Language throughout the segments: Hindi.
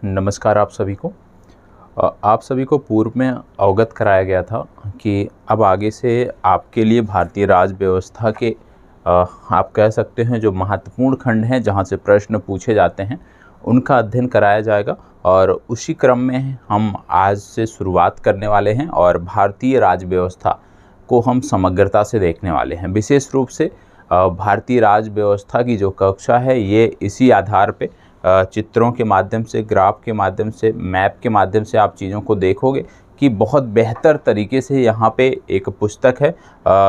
नमस्कार आप सभी को। आप सभी को पूर्व में अवगत कराया गया था कि अब आगे से आपके लिए भारतीय राज्य व्यवस्था के आप कह सकते हैं जो महत्वपूर्ण खंड हैं जहां से प्रश्न पूछे जाते हैं उनका अध्ययन कराया जाएगा। और उसी क्रम में हम आज से शुरुआत करने वाले हैं और भारतीय राज्य व्यवस्था को हम समग्रता से देखने वाले हैं। विशेष रूप से भारतीय राज्य व्यवस्था की जो कक्षा है ये इसी आधार पे चित्रों के माध्यम से, ग्राफ के माध्यम से, मैप के माध्यम से आप चीज़ों को देखोगे कि बहुत बेहतर तरीके से यहाँ पे एक पुस्तक है,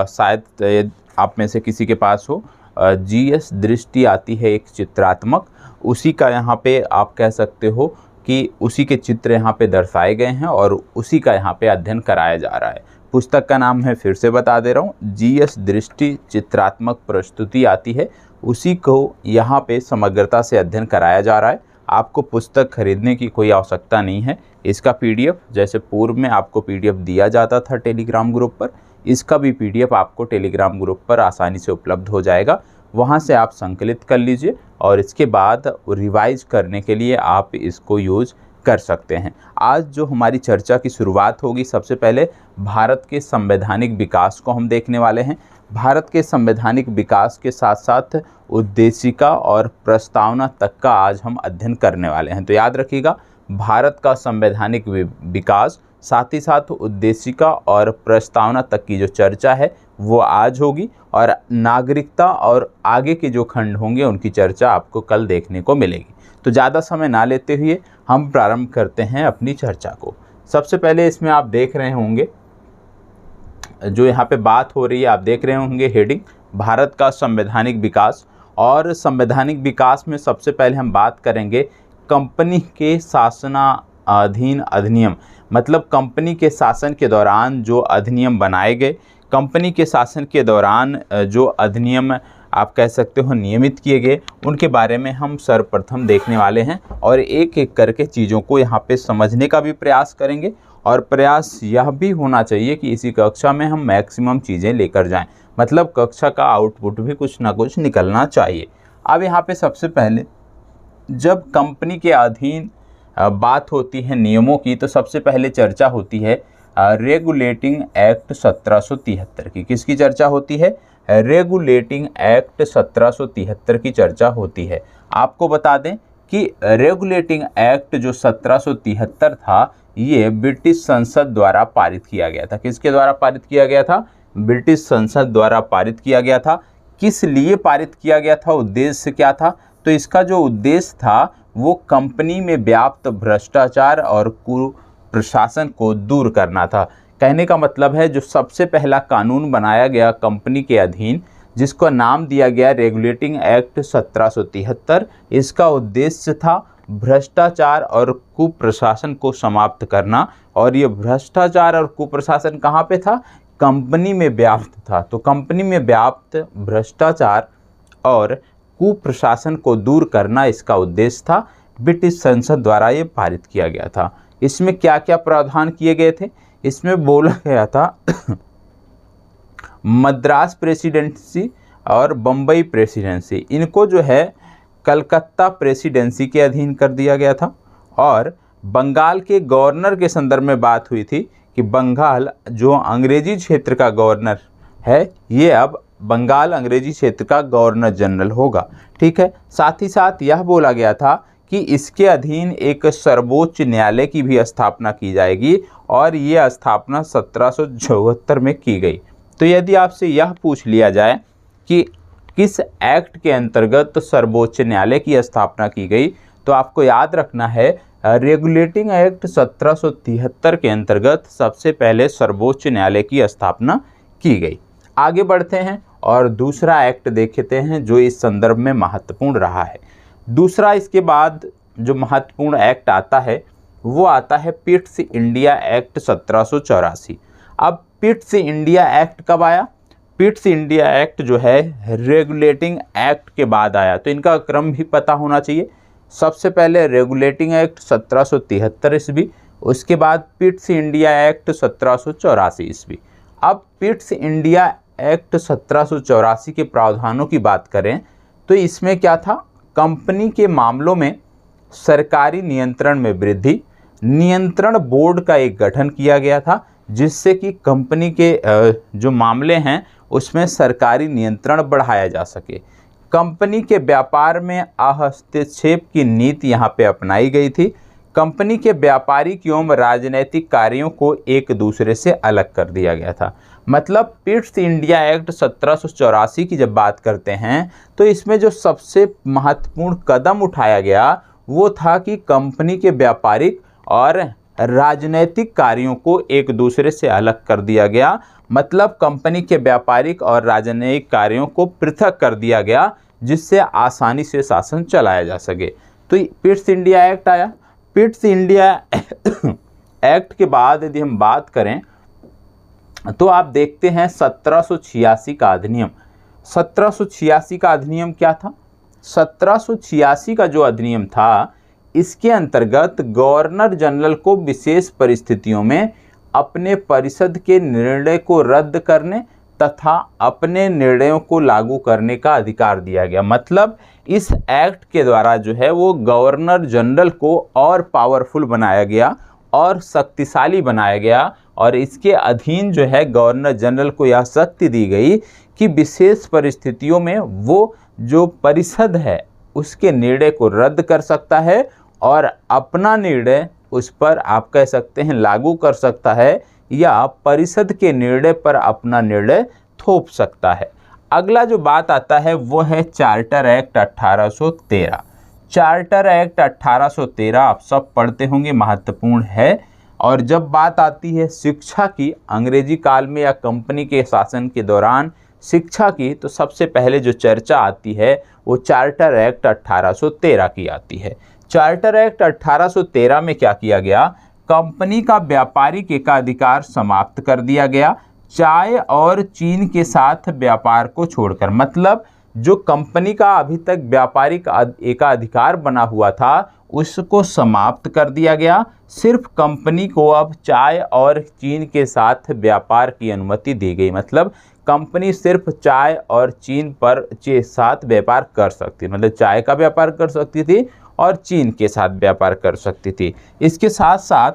शायद आप में से किसी के पास हो, जीएस दृष्टि आती है एक चित्रात्मक, उसी का यहाँ पे आप कह सकते हो कि उसी के चित्र यहाँ पे दर्शाए गए हैं और उसी का यहाँ पे अध्ययन कराया जा रहा है। पुस्तक का नाम है, फिर से बता दे रहा हूँ, जीएस दृष्टि चित्रात्मक प्रस्तुति आती है, उसी को यहाँ पे समग्रता से अध्ययन कराया जा रहा है। आपको पुस्तक खरीदने की कोई आवश्यकता नहीं है। इसका पीडीएफ जैसे पूर्व में आपको पीडीएफ दिया जाता था टेलीग्राम ग्रुप पर, इसका भी पीडीएफ आपको टेलीग्राम ग्रुप पर आसानी से उपलब्ध हो जाएगा। वहाँ से आप संकलित कर लीजिए और इसके बाद रिवाइज करने के लिए आप इसको यूज़ कर सकते हैं। आज जो हमारी चर्चा की शुरुआत होगी, सबसे पहले भारत के संवैधानिक विकास को हम देखने वाले हैं। भारत के संवैधानिक विकास के साथ साथ उद्देशिका और प्रस्तावना तक का आज हम अध्ययन करने वाले हैं। तो याद रखिएगा, भारत का संवैधानिक विकास, साथ ही साथ उद्देशिका और प्रस्तावना तक की जो चर्चा है वो आज होगी और नागरिकता और आगे के जो खंड होंगे उनकी चर्चा आपको कल देखने को मिलेगी। तो ज़्यादा समय ना लेते हुए हम प्रारंभ करते हैं अपनी चर्चा को। सबसे पहले इसमें आप देख रहे होंगे जो यहाँ पे बात हो रही है, आप देख रहे होंगे हेडिंग, भारत का संवैधानिक विकास। और संवैधानिक विकास में सबसे पहले हम बात करेंगे कंपनी के शासनाधीन अधिनियम, मतलब कंपनी के शासन के दौरान जो अधिनियम बनाए गए, कंपनी के शासन के दौरान जो अधिनियम आप कह सकते हो नियमित किए गए, उनके बारे में हम सर्वप्रथम देखने वाले हैं और एक एक करके चीज़ों को यहाँ पे समझने का भी प्रयास करेंगे। और प्रयास यह भी होना चाहिए कि इसी कक्षा में हम मैक्सिमम चीज़ें लेकर जाएं, मतलब कक्षा का आउटपुट भी कुछ ना कुछ निकलना चाहिए। अब यहाँ पे सबसे पहले जब कंपनी के अधीन बात होती है नियमों की, तो सबसे पहले चर्चा होती है रेगुलेटिंग एक्ट 1773 की। किसकी चर्चा होती है? रेगुलेटिंग एक्ट 1773 की चर्चा होती है। आपको बता दें कि रेगुलेटिंग एक्ट जो 1773 था ये ब्रिटिश संसद द्वारा पारित किया गया था। किसके द्वारा पारित किया गया था? ब्रिटिश संसद द्वारा पारित किया गया था। किस लिए पारित किया गया था? उद्देश्य क्या था? तो इसका जो उद्देश्य था वो कंपनी में व्याप्त भ्रष्टाचार और कुप्रशासन को दूर करना था। कहने का मतलब है जो सबसे पहला कानून बनाया गया कंपनी के अधीन, जिसका नाम दिया गया रेगुलेटिंग एक्ट 1773, इसका उद्देश्य था भ्रष्टाचार और कुप्रशासन को समाप्त करना। और ये भ्रष्टाचार और कुप्रशासन कहाँ पे था? कंपनी में व्याप्त था। तो कंपनी में व्याप्त भ्रष्टाचार और कुप्रशासन को दूर करना इसका उद्देश्य था। ब्रिटिश संसद द्वारा ये पारित किया गया था। इसमें क्या क्या प्रावधान किए गए थे? इसमें बोला गया था मद्रास प्रेसिडेंसी और बम्बई प्रेसिडेंसी, इनको जो है कलकत्ता प्रेसिडेंसी के अधीन कर दिया गया था। और बंगाल के गवर्नर के संदर्भ में बात हुई थी कि बंगाल जो अंग्रेजी क्षेत्र का गवर्नर है, ये अब बंगाल अंग्रेजी क्षेत्र का गवर्नर जनरल होगा। ठीक है। साथ ही साथ यह बोला गया था कि इसके अधीन एक सर्वोच्च न्यायालय की भी स्थापना की जाएगी और ये स्थापना 1774 में की गई। तो यदि आपसे यह पूछ लिया जाए कि किस एक्ट के अंतर्गत सर्वोच्च न्यायालय की स्थापना की गई, तो आपको याद रखना है रेगुलेटिंग एक्ट 1773 के अंतर्गत सबसे पहले सर्वोच्च न्यायालय की स्थापना की गई। आगे बढ़ते हैं और दूसरा एक्ट देखते हैं जो इस संदर्भ में महत्वपूर्ण रहा है। दूसरा इसके बाद जो महत्वपूर्ण एक्ट आता है वो आता है पिट्स इंडिया एक्ट 1784। अब पिट्स इंडिया एक्ट कब आया? पिट्स इंडिया एक्ट जो है रेगुलेटिंग एक्ट के बाद आया, तो इनका क्रम भी पता होना चाहिए। सबसे पहले रेगुलेटिंग एक्ट 1773 ईस्वी, उसके बाद पिट्स इंडिया एक्ट 1784 ईस्वी। अब पिट्स इंडिया एक्ट 1784 के प्रावधानों की बात करें तो इसमें क्या था? कंपनी के मामलों में सरकारी नियंत्रण में वृद्धि, नियंत्रण बोर्ड का एक गठन किया गया था जिससे कि कंपनी के जो मामले हैं उसमें सरकारी नियंत्रण बढ़ाया जा सके। कंपनी के व्यापार में हस्तक्षेप की नीति यहाँ पे अपनाई गई थी। कंपनी के व्यापारिक एवं राजनीतिक कार्यों को एक दूसरे से अलग कर दिया गया था। मतलब पिट्स इंडिया एक्ट 1784 की जब बात करते हैं तो इसमें जो सबसे महत्वपूर्ण कदम उठाया गया वो था कि कंपनी के व्यापारिक और राजनीतिक कार्यों को एक दूसरे से अलग कर दिया गया। मतलब कंपनी के व्यापारिक और राजनीतिक कार्यों को पृथक कर दिया गया जिससे आसानी से शासन चलाया जा सके। तो पिट्स इंडिया एक्ट आया। पिट्स इंडिया एक्ट के बाद यदि हम बात करें तो आप देखते हैं 1786 का अधिनियम। 1786 का अधिनियम क्या था? 1786 का जो अधिनियम था इसके अंतर्गत गवर्नर जनरल को विशेष परिस्थितियों में अपने परिषद के निर्णय को रद्द करने तथा अपने निर्णयों को लागू करने का अधिकार दिया गया। मतलब इस एक्ट के द्वारा जो है वो गवर्नर जनरल को और पावरफुल बनाया गया और शक्तिशाली बनाया गया और इसके अधीन जो है गवर्नर जनरल को यह शक्ति दी गई कि विशेष परिस्थितियों में वो जो परिषद है उसके निर्णय को रद्द कर सकता है और अपना निर्णय उस पर आप कह सकते हैं लागू कर सकता है या परिषद के निर्णय पर अपना निर्णय थोप सकता है। अगला जो बात आता है वो है चार्टर एक्ट 1813। चार्टर एक्ट 1813 आप सब पढ़ते होंगे, महत्वपूर्ण है। और जब बात आती है शिक्षा की, अंग्रेजी काल में या कंपनी के शासन के दौरान शिक्षा की, तो सबसे पहले जो चर्चा आती है वो चार्टर एक्ट 1813 की आती है। चार्टर एक्ट 1813 में क्या किया गया? कंपनी का व्यापारिक एकाधिकार समाप्त कर दिया गया चाय और चीन के साथ व्यापार को छोड़कर। मतलब जो कंपनी का अभी तक व्यापारिक एकाधिकार बना हुआ था उसको समाप्त कर दिया गया। सिर्फ कंपनी को अब चाय और चीन के साथ व्यापार की अनुमति दी गई। मतलब कंपनी सिर्फ चाय और चीन पर के साथ व्यापार कर सकती, मतलब चाय का व्यापार कर सकती थी और चीन के साथ व्यापार कर सकती थी। इसके साथ साथ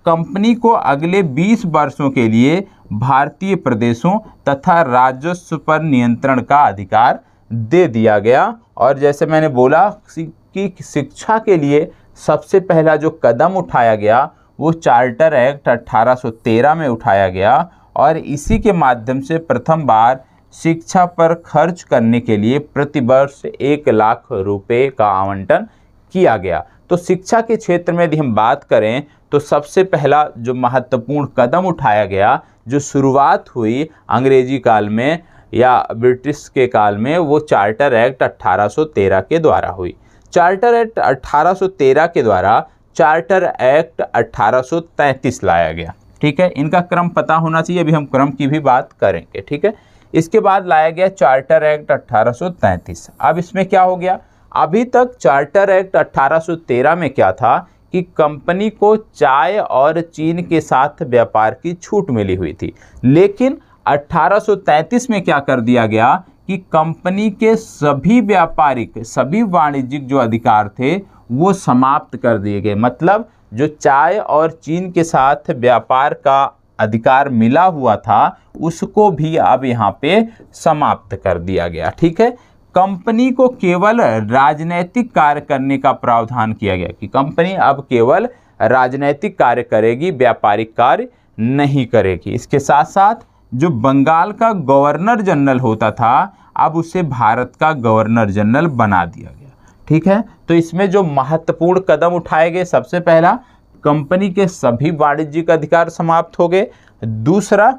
कंपनी को अगले 20 वर्षों के लिए भारतीय प्रदेशों तथा राजस्व पर नियंत्रण का अधिकार दे दिया गया। और जैसे मैंने बोला कि शिक्षा के लिए सबसे पहला जो कदम उठाया गया वो चार्टर एक्ट 1813 में उठाया गया और इसी के माध्यम से प्रथम बार शिक्षा पर खर्च करने के लिए प्रतिवर्ष 1 लाख रुपए का आवंटन किया गया। तो शिक्षा के क्षेत्र में यदि हम बात करें तो सबसे पहला जो महत्वपूर्ण कदम उठाया गया, जो शुरुआत हुई अंग्रेजी काल में या ब्रिटिश के काल में, वो चार्टर एक्ट 1813 के द्वारा हुई। चार्टर एक्ट 1813 के द्वारा चार्टर एक्ट 1833 लाया गया। ठीक है, इनका क्रम पता होना चाहिए, अभी हम क्रम की भी बात करेंगे। ठीक है, इसके बाद लाया गया चार्टर एक्ट 1833। अब इसमें क्या हो गया? अभी तक चार्टर एक्ट 1813 में क्या था कि कंपनी को चाय और चीन के साथ व्यापार की छूट मिली हुई थी, लेकिन 1833 में क्या कर दिया गया कि कंपनी के सभी व्यापारिक, सभी वाणिज्यिक जो अधिकार थे वो समाप्त कर दिए गए। मतलब जो चाय और चीन के साथ व्यापार का अधिकार मिला हुआ था उसको भी अब यहाँ पे समाप्त कर दिया गया। ठीक है, कंपनी को केवल राजनैतिक कार्य करने का प्रावधान किया गया कि कंपनी अब केवल राजनैतिक कार्य करेगी, व्यापारिक कार्य नहीं करेगी। इसके साथ साथ जो बंगाल का गवर्नर जनरल होता था अब उसे भारत का गवर्नर जनरल बना दिया गया। ठीक है, तो इसमें जो महत्वपूर्ण कदम उठाए गए, सबसे पहला कंपनी के सभी वाणिज्यिक अधिकार समाप्त हो गए। दूसरा,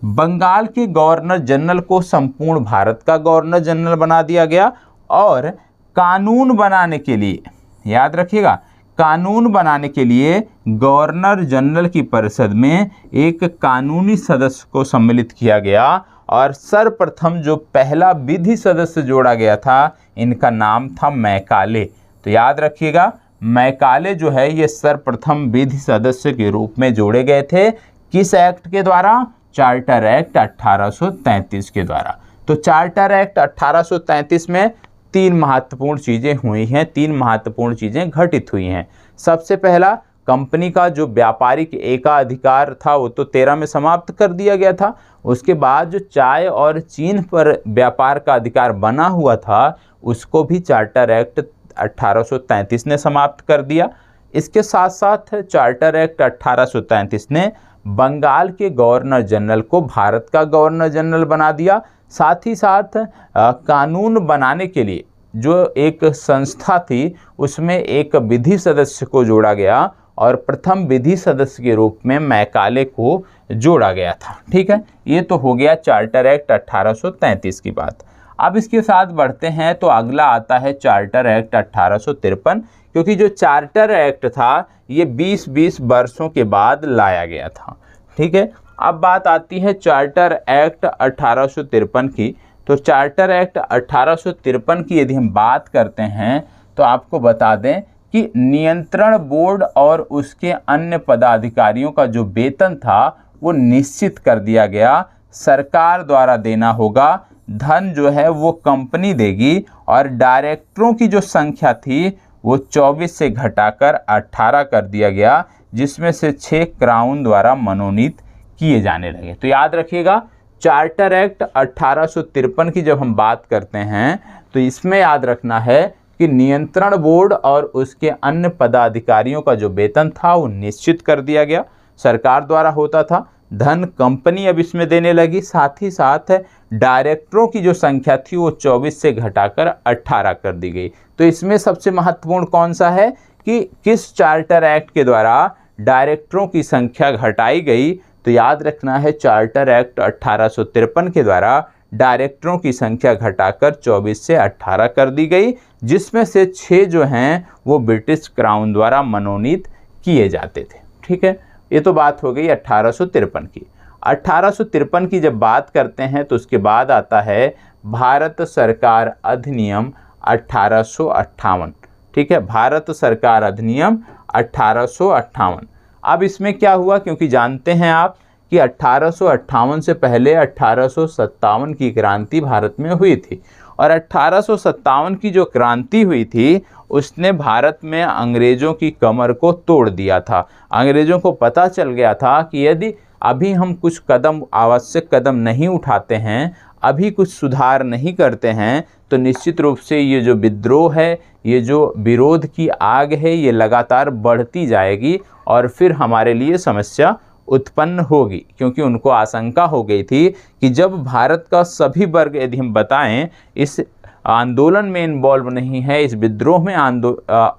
बंगाल के गवर्नर जनरल को संपूर्ण भारत का गवर्नर जनरल बना दिया गया। और कानून बनाने के लिए, याद रखिएगा, कानून बनाने के लिए गवर्नर जनरल की परिषद में एक कानूनी सदस्य को सम्मिलित किया गया और सर्वप्रथम जो पहला विधि सदस्य जोड़ा गया था इनका नाम था मैकाले। तो याद रखिएगा, मैकाले जो है ये सर्वप्रथम विधि सदस्य के रूप में जोड़े गए थे। किस एक्ट के द्वारा? चार्टर एक्ट 1833 के द्वारा। तो चार्टर एक्ट 1833 में तीन महत्वपूर्ण चीज़ें हुई हैं, तीन महत्वपूर्ण चीज़ें घटित हुई हैं। सबसे पहला, कंपनी का जो व्यापारिक एकाधिकार था वो तो 13 में समाप्त कर दिया गया था। उसके बाद जो चाय और चीन पर व्यापार का अधिकार बना हुआ था उसको भी चार्टर एक्ट 1833 ने समाप्त कर दिया। इसके साथ साथ चार्टर एक्ट 1833 ने बंगाल के गवर्नर जनरल को भारत का गवर्नर जनरल बना दिया। साथ ही साथ कानून बनाने के लिए जो एक संस्था थी उसमें एक विधि सदस्य को जोड़ा गया और प्रथम विधि सदस्य के रूप में मैकाले को जोड़ा गया था। ठीक है, ये तो हो गया चार्टर एक्ट 1833 की बात। अब इसके साथ बढ़ते हैं तो अगला आता है चार्टर एक्ट 1853, क्योंकि जो चार्टर एक्ट था ये 20-20 वर्षों के बाद लाया गया था। ठीक है, अब बात आती है चार्टर एक्ट 1853 की। तो चार्टर एक्ट 1853 की यदि हम बात करते हैं तो आपको बता दें कि नियंत्रण बोर्ड और उसके अन्य पदाधिकारियों का जो वेतन था वो निश्चित कर दिया गया, सरकार द्वारा देना होगा, धन जो है वो कंपनी देगी और डायरेक्टरों की जो संख्या थी वो 24 से घटाकर 18 कर दिया गया, जिसमें से 6 क्राउन द्वारा मनोनीत किए जाने लगे। तो याद रखिएगा, चार्टर एक्ट 1853 की जब हम बात करते हैं तो इसमें याद रखना है कि नियंत्रण बोर्ड और उसके अन्य पदाधिकारियों का जो वेतन था वो निश्चित कर दिया गया, सरकार द्वारा होता था, धन कंपनी अब इसमें देने लगी, साथ ही साथ डायरेक्टरों की जो संख्या थी वो 24 से घटाकर 18 कर दी गई। तो इसमें सबसे महत्वपूर्ण कौन सा है कि किस चार्टर एक्ट के द्वारा डायरेक्टरों की संख्या घटाई गई? तो याद रखना है चार्टर एक्ट 1853 के द्वारा डायरेक्टरों की संख्या घटाकर 24 से 18 कर दी गई, जिसमें से 6 जो हैं वो ब्रिटिश क्राउन द्वारा मनोनीत किए जाते थे। ठीक है, ये तो बात हो गई 1853 की। 1853 की जब बात करते हैं तो उसके बाद आता है भारत सरकार अधिनियम 1858। ठीक है, भारत सरकार अधिनियम 1858। अब इसमें क्या हुआ, क्योंकि जानते हैं आप कि 1858 से पहले 1857 की क्रांति भारत में हुई थी और 1857 की जो क्रांति हुई थी उसने भारत में अंग्रेज़ों की कमर को तोड़ दिया था। अंग्रेज़ों को पता चल गया था कि यदि अभी हम कुछ आवश्यक कदम नहीं उठाते हैं, अभी कुछ सुधार नहीं करते हैं, तो निश्चित रूप से ये जो विद्रोह है, ये जो विरोध की आग है, ये लगातार बढ़ती जाएगी और फिर हमारे लिए समस्या उत्पन्न होगी। क्योंकि उनको आशंका हो गई थी कि जब भारत का सभी वर्ग, यदि हम बताएं, इस आंदोलन में इन्वॉल्व नहीं है, इस विद्रोह में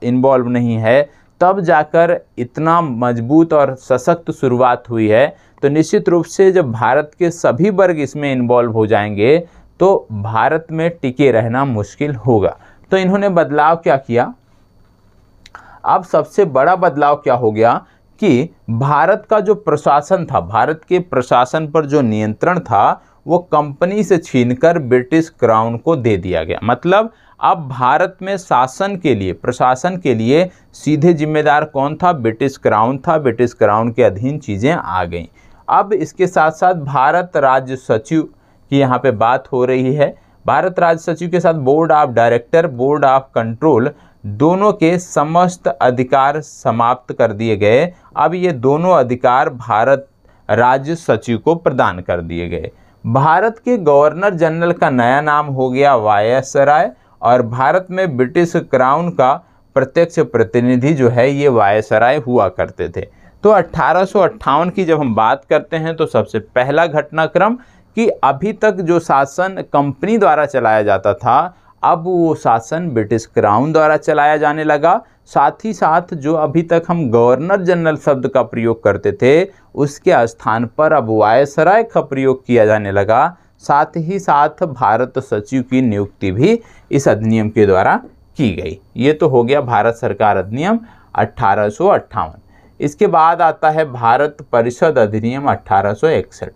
इन्वॉल्व नहीं है, तब जाकर इतना मजबूत और सशक्त शुरुआत हुई है। तो निश्चित रूप से जब भारत के सभी वर्ग इसमें इन्वॉल्व हो जाएंगे तो भारत में टिके रहना मुश्किल होगा। तो इन्होंने बदलाव क्या किया? अब सबसे बड़ा बदलाव क्या हो गया कि भारत का जो प्रशासन था, भारत के प्रशासन पर जो नियंत्रण था वो कंपनी से छीनकर ब्रिटिश क्राउन को दे दिया गया। मतलब अब भारत में शासन के लिए, प्रशासन के लिए सीधे जिम्मेदार कौन था? ब्रिटिश क्राउन था। ब्रिटिश क्राउन के अधीन चीज़ें आ गईं। अब इसके साथ साथ भारत राज्य सचिव की यहाँ पे बात हो रही है। भारत राज्य सचिव के साथ board of director, board of control, दोनों के समस्त अधिकार समाप्त कर दिए गए। अब ये दोनों अधिकार भारत राज्य सचिव को प्रदान कर दिए गए। भारत के गवर्नर जनरल का नया नाम हो गया वायसराय और भारत में ब्रिटिश क्राउन का प्रत्यक्ष प्रतिनिधि जो है ये वायसराय हुआ करते थे। तो 1858 की जब हम बात करते हैं तो सबसे पहला घटनाक्रम कि अभी तक जो शासन कंपनी द्वारा चलाया जाता था, अब वो शासन ब्रिटिश क्राउन द्वारा चलाया जाने लगा। साथ ही साथ जो अभी तक हम गवर्नर जनरल शब्द का प्रयोग करते थे उसके स्थान पर अब वायसराय का प्रयोग किया जाने लगा। साथ ही साथ भारत सचिव की नियुक्ति भी इस अधिनियम के द्वारा की गई। ये तो हो गया भारत सरकार अधिनियम 1858। इसके बाद आता है भारत परिषद अधिनियम 1861।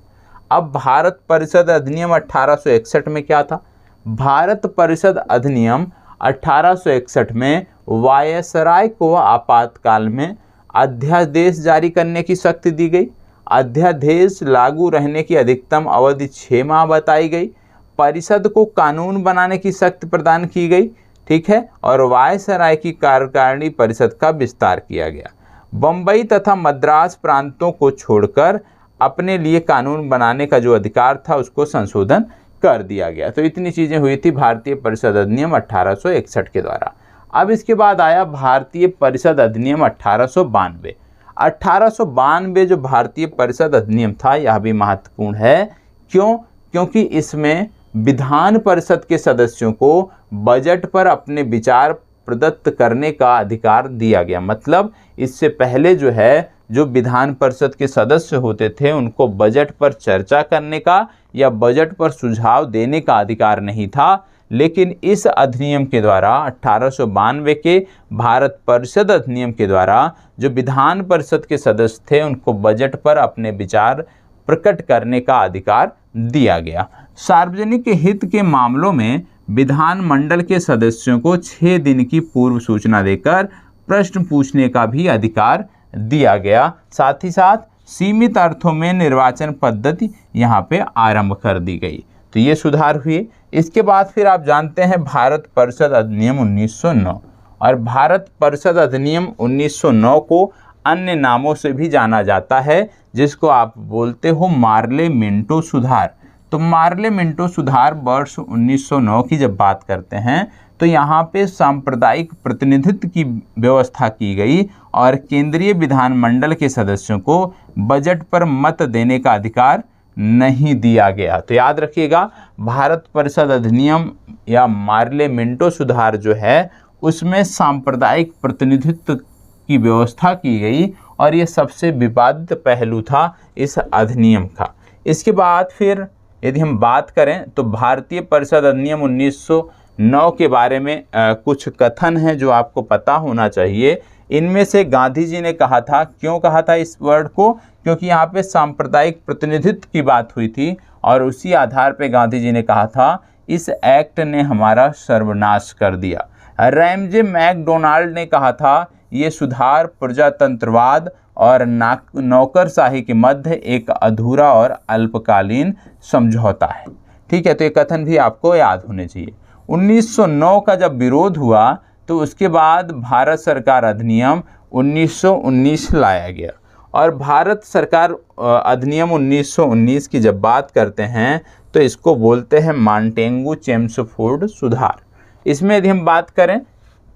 अब भारत परिषद अधिनियम 1861 में क्या था? भारत परिषद अधिनियम 1861 में वायसराय को आपातकाल में अध्यादेश जारी करने की शक्ति दी गई। अध्यादेश लागू रहने की अधिकतम अवधि 6 माह बताई गई। परिषद को कानून बनाने की शक्ति प्रदान की गई, ठीक है, और वायसराय की कार्यकारिणी परिषद का विस्तार किया गया। बम्बई तथा मद्रास प्रांतों को छोड़कर अपने लिए कानून बनाने का जो अधिकार था उसको संशोधन कर दिया गया। तो इतनी चीज़ें हुई थी भारतीय परिषद अधिनियम 1861 के द्वारा। अब इसके बाद आया भारतीय परिषद अधिनियम 1892। 1892 जो भारतीय परिषद अधिनियम था यह भी महत्वपूर्ण है। क्यों? क्योंकि इसमें विधान परिषद के सदस्यों को बजट पर अपने विचार प्रदत्त करने का अधिकार दिया गया। मतलब इससे पहले जो है जो विधान परिषद के सदस्य होते थे उनको बजट पर चर्चा करने का या बजट पर सुझाव देने का अधिकार नहीं था, लेकिन इस अधिनियम के द्वारा 1892 के भारत परिषद अधिनियम के द्वारा जो विधान परिषद के सदस्य थे उनको बजट पर अपने विचार प्रकट करने का अधिकार दिया गया। सार्वजनिक हित के मामलों में विधानमंडल के सदस्यों को 6 दिन की पूर्व सूचना देकर प्रश्न पूछने का भी अधिकार दिया गया। साथ ही साथ सीमित अर्थों में निर्वाचन पद्धति यहाँ पे आरंभ कर दी गई। तो ये सुधार हुए। इसके बाद फिर आप जानते हैं भारत परिषद अधिनियम 1909, और भारत परिषद अधिनियम 1909 को अन्य नामों से भी जाना जाता है, जिसको आप बोलते हो मार्ले मिंटो सुधार। तो मार्ले मिंटो सुधार वर्ष 1909 की जब बात करते हैं तो यहाँ पे सांप्रदायिक प्रतिनिधित्व की व्यवस्था की गई और केंद्रीय विधानमंडल के सदस्यों को बजट पर मत देने का अधिकार नहीं दिया गया। तो याद रखिएगा, भारत परिषद अधिनियम या मार्ले मिंटो सुधार जो है उसमें सांप्रदायिक प्रतिनिधित्व की व्यवस्था की गई और ये सबसे विवादित पहलू था इस अधिनियम का। इसके बाद फिर यदि हम बात करें तो भारतीय परिषद अधिनियम 1909 के बारे में कुछ कथन हैं जो आपको पता होना चाहिए। इनमें से गांधी जी ने कहा था, क्यों कहा था इस वर्ड को? क्योंकि यहाँ पे सांप्रदायिक प्रतिनिधित्व की बात हुई थी और उसी आधार पे गांधी जी ने कहा था इस एक्ट ने हमारा सर्वनाश कर दिया। रैमजे मैकडोनाल्ड ने कहा था ये सुधार प्रजातंत्रवाद और नौकरशाही के मध्य एक अधूरा और अल्पकालीन समझौता है। ठीक है, तो ये कथन भी आपको याद होने चाहिए। 1909 का जब विरोध हुआ तो उसके बाद भारत सरकार अधिनियम 1919 लाया गया और भारत सरकार अधिनियम 1919 की जब बात करते हैं तो इसको बोलते हैं मांटेगू चेम्सफोर्ड सुधार। इसमें यदि हम बात करें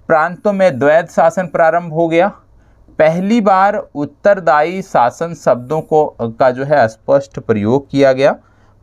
प्रांतों में द्वैध शासन प्रारंभ हो गया। पहली बार उत्तरदायी शासन शब्दों का जो है स्पष्ट प्रयोग किया गया।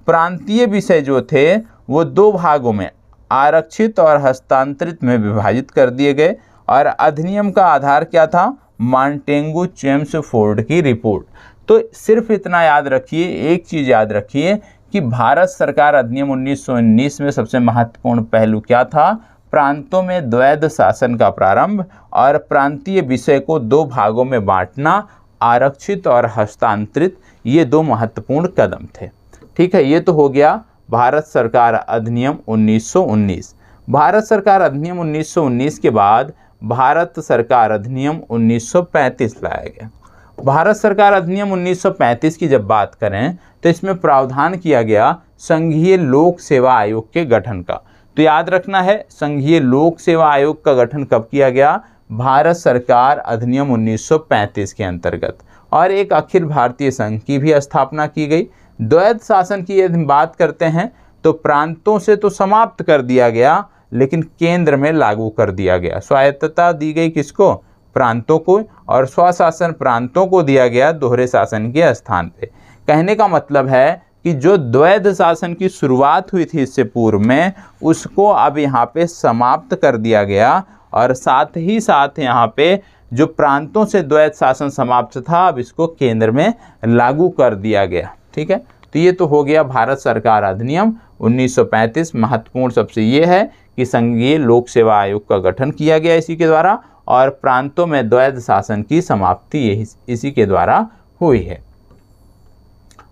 प्रांतीय विषय जो थे वो 2 भागों में आरक्षित और हस्तांतरित में विभाजित कर दिए गए और अधिनियम का आधार क्या था? मांटेगू चेम्सफोर्ड की रिपोर्ट। तो सिर्फ इतना याद रखिए, एक चीज़ याद रखिए कि भारत सरकार अधिनियम 1919 में सबसे महत्वपूर्ण पहलू क्या था? प्रांतों में द्वैध शासन का प्रारंभ और प्रांतीय विषय को 2 भागों में बांटना, आरक्षित और हस्तांतरित, ये 2 महत्वपूर्ण कदम थे। ठीक है, ये तो हो गया भारत सरकार अधिनियम 1919। भारत सरकार अधिनियम 1919 के बाद भारत सरकार अधिनियम 1935 लाया गया। भारत सरकार अधिनियम 1935 की जब बात करें तो इसमें प्रावधान किया गया संघीय लोक सेवा आयोग के गठन का। तो याद रखना है, संघीय लोक सेवा आयोग का गठन कब किया गया? भारत सरकार अधिनियम 1935 के अंतर्गत। और एक अखिल भारतीय संघ की भी स्थापना की गई। द्वैध शासन की यदि बात करते हैं तो प्रांतों से तो समाप्त कर दिया गया लेकिन केंद्र में लागू कर दिया गया। स्वायत्तता दी गई किसको? प्रांतों को, और स्वशासन प्रांतों को दिया गया दोहरे शासन के स्थान पे। कहने का मतलब है कि जो द्वैध शासन की शुरुआत हुई थी इससे पूर्व में, उसको अब यहाँ पे समाप्त कर दिया गया और साथ ही साथ यहाँ पे जो प्रांतों से द्वैध शासन समाप्त था अब इसको केंद्र में लागू कर दिया गया। ठीक है, तो ये तो हो गया भारत सरकार अधिनियम 1935। महत्वपूर्ण सबसे ये है कि संघीय लोक सेवा आयोग का गठन किया गया इसी के द्वारा और प्रांतों में द्वैध शासन की समाप्ति इसी के द्वारा हुई है।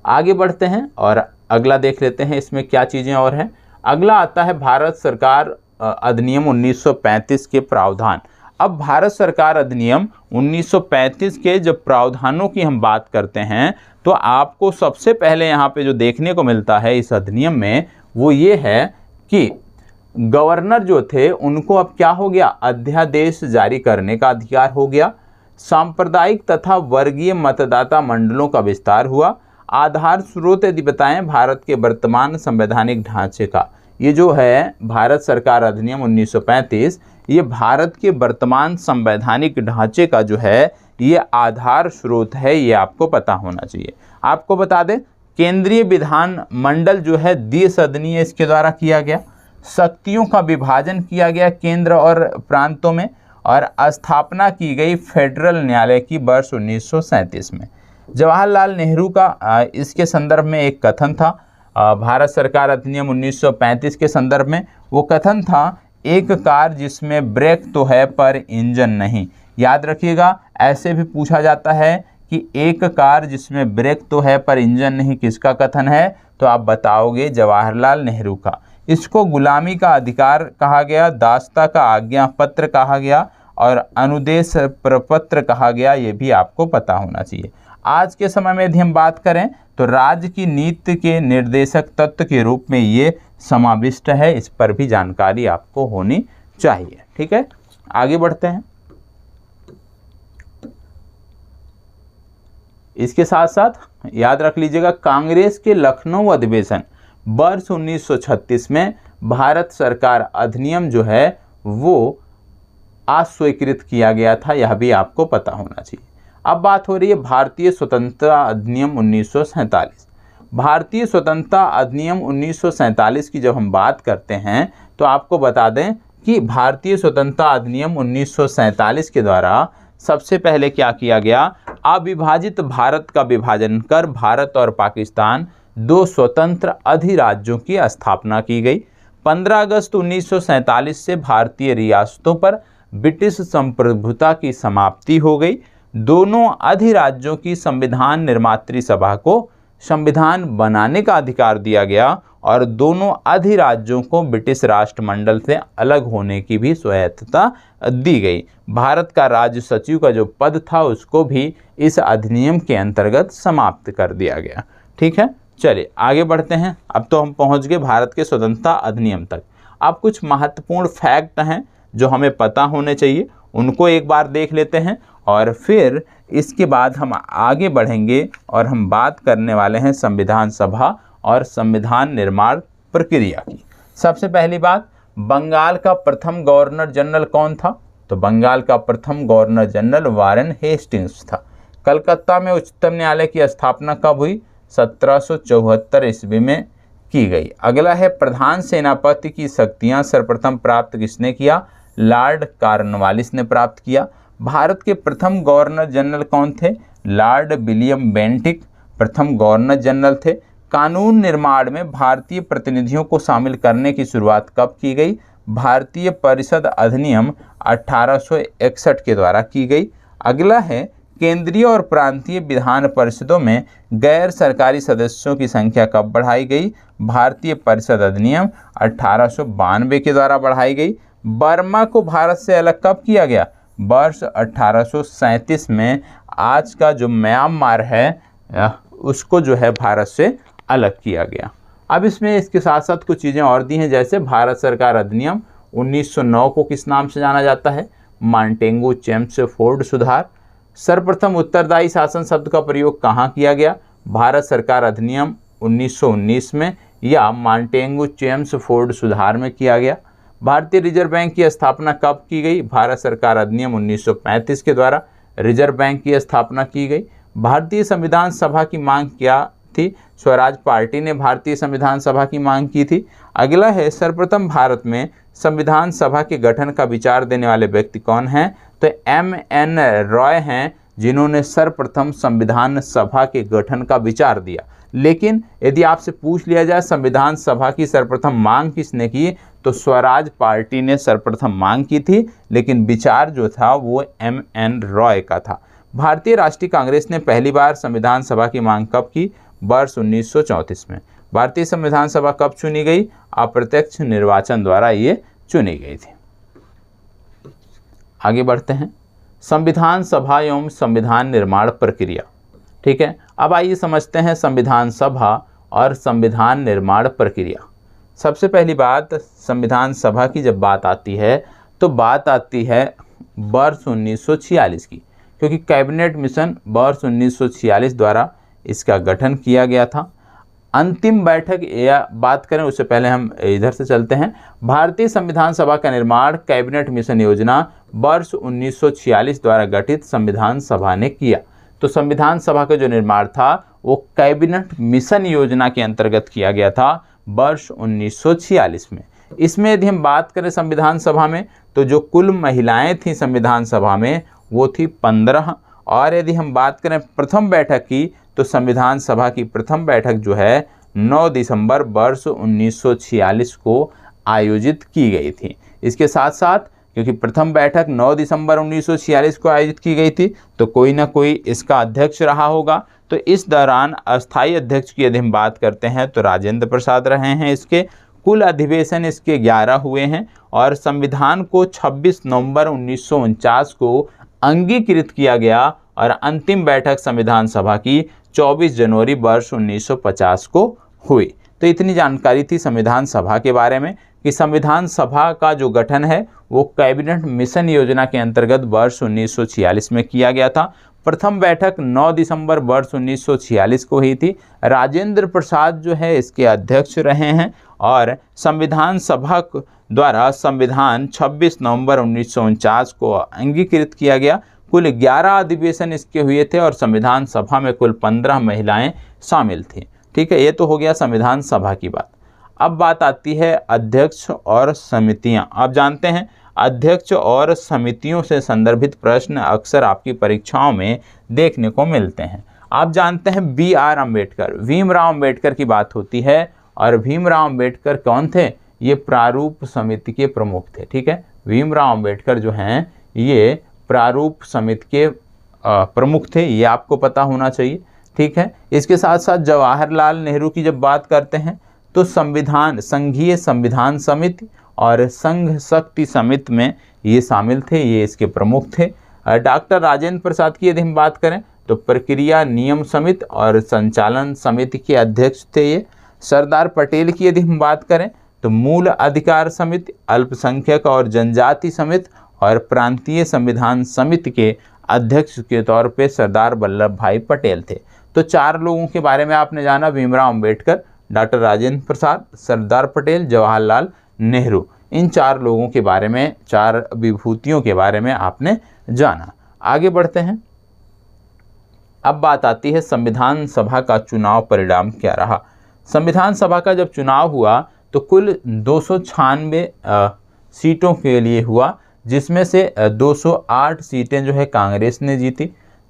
आगे बढ़ते हैं और अगला देख लेते हैं इसमें क्या चीज़ें और हैं। अगला आता है भारत सरकार अधिनियम 1935 के प्रावधान। अब भारत सरकार अधिनियम 1935 के जब प्रावधानों की हम बात करते हैं तो आपको सबसे पहले यहाँ पे जो देखने को मिलता है इस अधिनियम में वो ये है कि गवर्नर जो थे उनको अब क्या हो गया, अध्यादेश जारी करने का अधिकार हो गया। सांप्रदायिक तथा वर्गीय मतदाता मंडलों का विस्तार हुआ। आधार स्रोत यदि बताएं भारत के वर्तमान संवैधानिक ढांचे का, ये जो है भारत सरकार अधिनियम 1935, ये भारत के वर्तमान संवैधानिक ढांचे का जो है ये आधार स्रोत है, ये आपको पता होना चाहिए। आपको बता दें केंद्रीय विधान मंडल जो है द्विसदनीय इसके द्वारा किया गया। शक्तियों का विभाजन किया गया केंद्र और प्रांतों में, और स्थापना की गई फेडरल न्यायालय की वर्ष 1937 में। जवाहरलाल नेहरू का इसके संदर्भ में एक कथन था, भारत सरकार अधिनियम 1935 के संदर्भ में वो कथन था, एक कार जिसमें ब्रेक तो है पर इंजन नहीं। याद रखिएगा, ऐसे भी पूछा जाता है कि एक कार जिसमें ब्रेक तो है पर इंजन नहीं, किसका कथन है, तो आप बताओगे जवाहरलाल नेहरू का। इसको गुलामी का अधिकार कहा गया, दास्ता का आज्ञा पत्र कहा गया और अनुदेश प्रपत्र कहा गया, ये भी आपको पता होना चाहिए। आज के समय में यदि हम बात करें तो राज्य की नीति के निर्देशक तत्व के रूप में ये समाविष्ट है, इस पर भी जानकारी आपको होनी चाहिए। ठीक है, आगे बढ़ते हैं। इसके साथ साथ याद रख लीजिएगा कांग्रेस के लखनऊ अधिवेशन वर्ष 1936 में भारत सरकार अधिनियम जो है वो अस्वीकृत किया गया था, यह भी आपको पता होना चाहिए। अब बात हो रही है भारतीय स्वतंत्रता अधिनियम 1947। भारतीय स्वतंत्रता अधिनियम 1947 की जब हम बात करते हैं तो आपको बता दें कि भारतीय स्वतंत्रता अधिनियम 1947 के द्वारा सबसे पहले क्या किया गया, अविभाजित भारत का विभाजन कर भारत और पाकिस्तान दो स्वतंत्र अधिराज्यों की स्थापना की गई। 15 अगस्त 1947 से भारतीय रियासतों पर ब्रिटिश संप्रभुता की समाप्ति हो गई। दोनों अधिराज्यों की संविधान निर्मात्री सभा को संविधान बनाने का अधिकार दिया गया और दोनों अधिराज्यों को ब्रिटिश राष्ट्रमंडल से अलग होने की भी स्वायत्तता दी गई। भारत का राज्य सचिव का जो पद था उसको भी इस अधिनियम के अंतर्गत समाप्त कर दिया गया। ठीक है, चलिए आगे बढ़ते हैं। अब तो हम पहुंच गए भारत के स्वतंत्रता अधिनियम तक। अब कुछ महत्वपूर्ण फैक्ट हैं जो हमें पता होने चाहिए, उनको एक बार देख लेते हैं और फिर इसके बाद हम आगे बढ़ेंगे और हम बात करने वाले हैं संविधान सभा और संविधान निर्माण प्रक्रिया की। सबसे पहली बात, बंगाल का प्रथम गवर्नर जनरल कौन था, तो बंगाल का प्रथम गवर्नर जनरल वारेन हेस्टिंग्स था। कलकत्ता में उच्चतम न्यायालय की स्थापना कब हुई, 1774 ईस्वी में की गई। अगला है प्रधान सेनापति की शक्तियां सर्वप्रथम प्राप्त किसने किया, लॉर्ड कॉर्नवालिस ने प्राप्त किया। भारत के प्रथम गवर्नर जनरल कौन थे, लॉर्ड विलियम बेंटिक प्रथम गवर्नर जनरल थे। कानून निर्माण में भारतीय प्रतिनिधियों को शामिल करने की शुरुआत कब की गई, भारतीय परिषद अधिनियम 1861 के द्वारा की गई। अगला है केंद्रीय और प्रांतीय विधान परिषदों में गैर सरकारी सदस्यों की संख्या कब बढ़ाई गई, भारतीय परिषद अधिनियम 1892 के द्वारा बढ़ाई गई। बर्मा को भारत से अलग कब किया गया, वर्ष 1837 में। आज का जो म्यांमार है उसको जो है भारत से अलग किया गया। अब इसमें इसके साथ साथ कुछ चीज़ें और दी हैं, जैसे भारत सरकार अधिनियम 1909 को किस नाम से जाना जाता है, मॉन्टेगू चेम्सफोर्ड सुधार। सर्वप्रथम उत्तरदायी शासन शब्द का प्रयोग कहाँ किया गया, भारत सरकार अधिनियम 1919 में या मॉन्टेगू चेम्सफोर्ड सुधार में किया गया। भारतीय रिजर्व बैंक की स्थापना कब की गई, भारत सरकार अधिनियम 1935 के द्वारा रिजर्व बैंक की स्थापना की गई। भारतीय संविधान सभा की मांग क्या थी, स्वराज पार्टी ने भारतीय संविधान सभा की मांग की थी। अगला है सर्वप्रथम भारत में संविधान सभा के गठन का विचार देने वाले व्यक्ति कौन हैं, तो M.N. रॉय हैं जिन्होंने सर्वप्रथम संविधान सभा के गठन का विचार दिया। लेकिन यदि आपसे पूछ लिया जाए संविधान सभा की सर्वप्रथम मांग किसने की, तो स्वराज पार्टी ने सर्वप्रथम मांग की थी, लेकिन विचार जो था वो M.N. रॉय का था। भारतीय राष्ट्रीय कांग्रेस ने पहली बार संविधान सभा की मांग कब की, वर्ष 1934 में। भारतीय संविधान सभा कब चुनी गई, अप्रत्यक्ष निर्वाचन द्वारा ये चुनी गई थी। आगे बढ़ते हैं, संविधान सभा एवं संविधान निर्माण प्रक्रिया। ठीक है, अब आइए समझते हैं संविधान सभा और संविधान निर्माण प्रक्रिया। सबसे पहली बात, संविधान सभा की जब बात आती है तो बात आती है वर्ष 1946 की, क्योंकि कैबिनेट मिशन वर्ष 1946 द्वारा इसका गठन किया गया था। अंतिम बैठक या बात करें उससे पहले हम इधर से चलते हैं। भारतीय संविधान सभा का निर्माण कैबिनेट मिशन योजना वर्ष 1946 द्वारा गठित संविधान सभा ने किया। तो संविधान सभा का जो निर्माण था वो कैबिनेट मिशन योजना के अंतर्गत किया गया था वर्ष 1946 में। इसमें यदि हम बात करें संविधान सभा में, तो जो कुल महिलाएं थीं संविधान सभा में वो थी 15। और यदि हम बात करें प्रथम बैठक की, तो संविधान सभा की प्रथम बैठक जो है 9 दिसंबर वर्ष 1946 को आयोजित की गई थी। इसके साथ साथ क्योंकि प्रथम बैठक 9 दिसंबर 1946 को आयोजित की गई थी, तो कोई ना कोई इसका अध्यक्ष रहा होगा। तो इस दौरान अस्थायी अध्यक्ष की यदि हम बात करते हैं तो राजेंद्र प्रसाद रहे हैं। इसके कुल अधिवेशन इसके 11 हुए हैं और संविधान को 26 नवंबर 1949 को अंगीकृत किया गया और अंतिम बैठक संविधान सभा की 24 जनवरी वर्ष 1950 को हुई। तो इतनी जानकारी थी संविधान सभा के बारे में कि संविधान सभा का जो गठन है वो कैबिनेट मिशन योजना के अंतर्गत वर्ष 1946 में किया गया था। प्रथम बैठक 9 दिसंबर वर्ष 1946 को हुई थी। राजेंद्र प्रसाद जो है इसके अध्यक्ष रहे हैं और संविधान सभा द्वारा संविधान 26 नवंबर 1949 को अंगीकृत किया गया। कुल 11 अधिवेशन इसके हुए थे और संविधान सभा में कुल 15 महिलाएं शामिल थीं। ठीक है, ये तो हो गया संविधान सभा की बात। अब बात आती है अध्यक्ष और समितियां। आप जानते हैं अध्यक्ष और समितियों से संदर्भित प्रश्न अक्सर आपकी परीक्षाओं में देखने को मिलते हैं। आप जानते हैं BR अम्बेडकर, भीमराव अम्बेडकर की बात होती है और भीमराव अम्बेडकर कौन थे? ये प्रारूप समिति के प्रमुख थे। ठीक है, भीमराव अम्बेडकर जो हैं ये प्रारूप समिति के प्रमुख थे, ये आपको पता होना चाहिए। ठीक है, इसके साथ साथ जवाहरलाल नेहरू की जब बात करते हैं तो संघीय संविधान समिति और संघ शक्ति समिति में ये शामिल थे, ये इसके प्रमुख थे। डॉक्टर राजेंद्र प्रसाद की यदि हम बात करें तो प्रक्रिया नियम समिति और संचालन समिति के अध्यक्ष थे ये। सरदार पटेल की यदि हम बात करें तो मूल अधिकार समिति, अल्पसंख्यक और जनजाति समिति और प्रांतीय संविधान समिति के अध्यक्ष के तौर पे सरदार वल्लभ भाई पटेल थे। तो 4 लोगों के बारे में आपने जाना, भीमराव अम्बेडकर, डॉक्टर राजेंद्र प्रसाद, सरदार पटेल, जवाहरलाल नेहरू। इन 4 लोगों के बारे में, 4 विभूतियों के बारे में आपने जाना। आगे बढ़ते हैं। अब बात आती है संविधान सभा का चुनाव परिणाम क्या रहा। संविधान सभा का जब चुनाव हुआ तो कुल 296 सीटों के लिए हुआ, जिसमें से 208 सीटें जो है कांग्रेस ने जीती,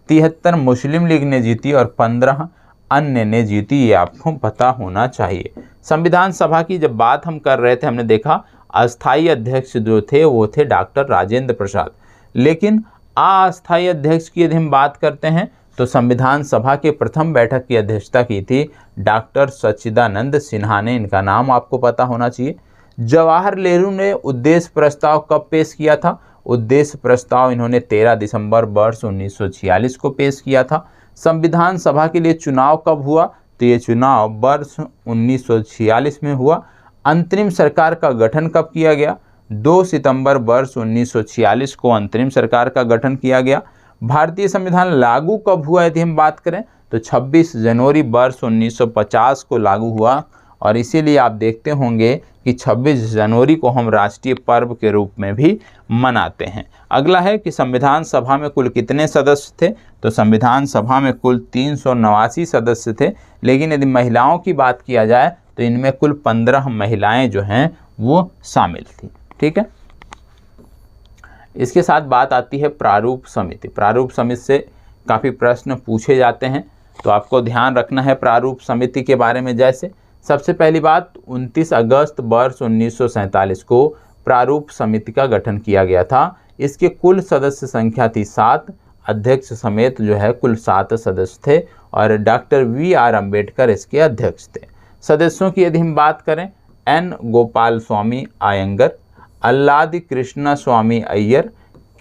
73 मुस्लिम लीग ने जीती और 15 अन्य ने जीती। ये आपको पता होना चाहिए। संविधान सभा की जब बात हम कर रहे थे, हमने देखा अस्थायी अध्यक्ष जो थे वो थे डॉक्टर राजेंद्र प्रसाद, लेकिन अस्थायी अध्यक्ष की यदि हम बात करते हैं तो संविधान सभा के प्रथम बैठक की अध्यक्षता की थी डॉक्टर सच्चिदानंद सिन्हा ने। इनका नाम आपको पता होना चाहिए। जवाहर नेहरू ने उद्देश्य प्रस्ताव कब पेश किया था? उद्देश्य प्रस्ताव इन्होंने 13 दिसंबर वर्ष 1946 को पेश किया था। संविधान सभा के लिए चुनाव कब हुआ? तो ये चुनाव वर्ष 1946 में हुआ। अंतरिम सरकार का गठन कब किया गया? 2 सितंबर वर्ष 1946 को अंतरिम सरकार का गठन किया गया। भारतीय संविधान लागू कब हुआ यदि हम बात करें तो 26 जनवरी वर्ष 1950 को लागू हुआ और इसीलिए आप देखते होंगे कि 26 जनवरी को हम राष्ट्रीय पर्व के रूप में भी मनाते हैं। अगला है कि संविधान सभा में कुल कितने सदस्य थे? तो संविधान सभा में कुल 389 सदस्य थे, लेकिन यदि महिलाओं की बात किया जाए तो इनमें कुल 15 महिलाएं जो हैं वो शामिल थी। ठीक है, इसके साथ बात आती है प्रारूप समिति। प्रारूप समिति से काफ़ी प्रश्न पूछे जाते हैं, तो आपको ध्यान रखना है प्रारूप समिति के बारे में। जैसे सबसे पहली बात, 29 अगस्त वर्ष 1947 को प्रारूप समिति का गठन किया गया था। इसके कुल सदस्य संख्या थी 7, अध्यक्ष समेत जो है कुल 7 सदस्य थे और डॉक्टर VR अम्बेडकर इसके अध्यक्ष थे। सदस्यों की यदि हम बात करें, N गोपाल स्वामी अयंगर, अल्लादी कृष्णा स्वामी अय्यर,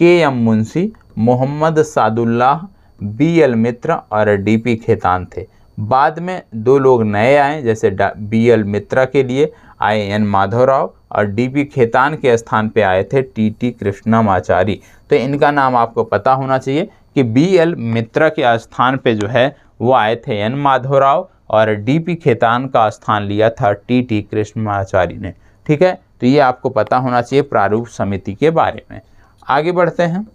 KM मुंशी, मोहम्मद सादुल्लाह, BL मित्र और DP खेतान थे। बाद में 2 लोग नए आए, जैसे BL मित्रा के लिए आए N माधवराव और DP खेतान के स्थान पे आए थे TT कृष्णमाचारी। तो इनका नाम आपको पता होना चाहिए कि BL मित्रा के स्थान पे जो है वो आए थे N माधवराव और DP खेतान का स्थान लिया था TT कृष्णमाचारी ने। ठीक है, तो ये आपको पता होना चाहिए प्रारूप समिति के बारे में। आगे बढ़ते हैं।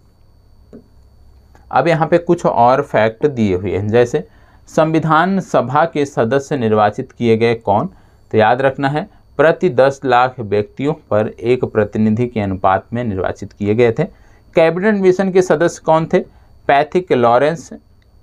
अब यहाँ पे कुछ और फैक्ट दिए हुए हैं, जैसे संविधान सभा के सदस्य निर्वाचित किए गए कौन, तो याद रखना है प्रति 10 लाख व्यक्तियों पर एक प्रतिनिधि के अनुपात में निर्वाचित किए गए थे। कैबिनेट मिशन के सदस्य कौन थे, पैथिक लॉरेंस,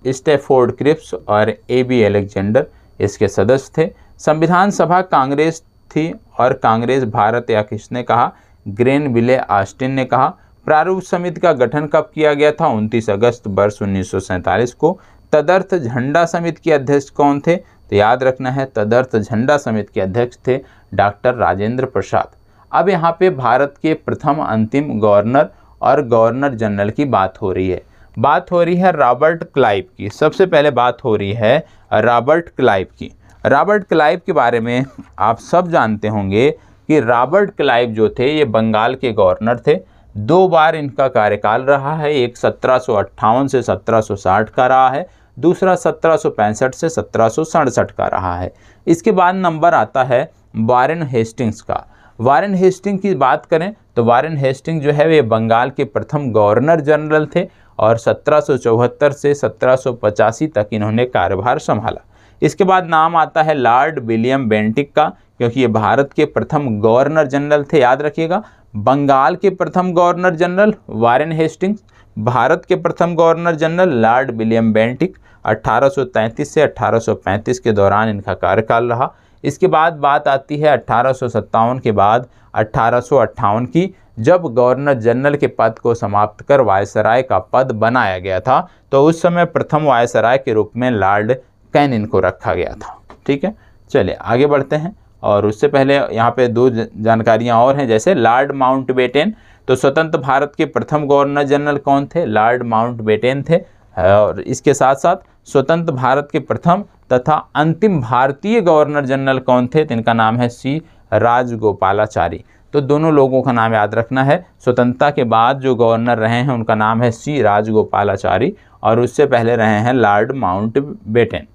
स्टेफोर्ड क्रिप्स और AB अलेक्जेंडर इसके सदस्य थे। संविधान सभा कांग्रेस थी और कांग्रेस भारत या किसने कहा, ग्रेनविले ऑस्टिन ने कहा। प्रारूप समिति का गठन कब किया गया था, 29 अगस्त वर्ष 1947 को। तदर्थ झंडा समिति के अध्यक्ष कौन थे, तो याद रखना है तदर्थ झंडा समिति के अध्यक्ष थे डॉक्टर राजेंद्र प्रसाद। अब यहाँ पे भारत के प्रथम अंतिम गवर्नर और गवर्नर जनरल की बात हो रही है। बात हो रही है रॉबर्ट क्लाइव की। सबसे पहले बात हो रही है रॉबर्ट क्लाइव की। रॉबर्ट क्लाइव के बारे में आप सब जानते होंगे कि रॉबर्ट क्लाइव जो थे ये बंगाल के गवर्नर थे। 2 बार इनका कार्यकाल रहा है, एक 1758 से 1760 का रहा है, दूसरा 1765 से 1767 का रहा है। इसके बाद नंबर आता है वारेन हेस्टिंग्स का। वारेन हेस्टिंग की बात करें तो वारेन हेस्टिंग जो है वे बंगाल के प्रथम गवर्नर जनरल थे और 1774 से 1785 तक इन्होंने कार्यभार संभाला। इसके बाद नाम आता है लॉर्ड विलियम बेंटिक का, क्योंकि ये भारत के प्रथम गवर्नर जनरल थे। याद रखिएगा, बंगाल के प्रथम governor general Warren Hastings, Bharat के प्रथम governor general Lord William Bentinck. 1833 से 1835 के दौरान इनका कार्यकाल रहा। इसके बाद बात आती है 1857 के बाद 1858 की, जब गवर्नर जनरल के पद को समाप्त कर वायसराय का पद बनाया गया था। तो उस समय प्रथम वायसराय के रूप में लॉर्ड कैनिन को रखा गया था। ठीक है, चलिए आगे बढ़ते हैं। और उससे पहले यहाँ पे 2 जानकारियाँ और हैं, जैसे लॉर्ड माउंटबेटन। तो स्वतंत्र भारत के प्रथम गवर्नर जनरल कौन थे, लॉर्ड माउंटबेटन थे। और इसके साथ साथ स्वतंत्र भारत के प्रथम तथा अंतिम भारतीय गवर्नर जनरल कौन थे, तो इनका नाम है C राजगोपालाचारी। तो दोनों लोगों का नाम याद रखना है। स्वतंत्रता के बाद जो गवर्नर रहे हैं उनका नाम है C राजगोपालाचारी और उससे पहले रहे हैं लॉर्ड माउंटबेटन।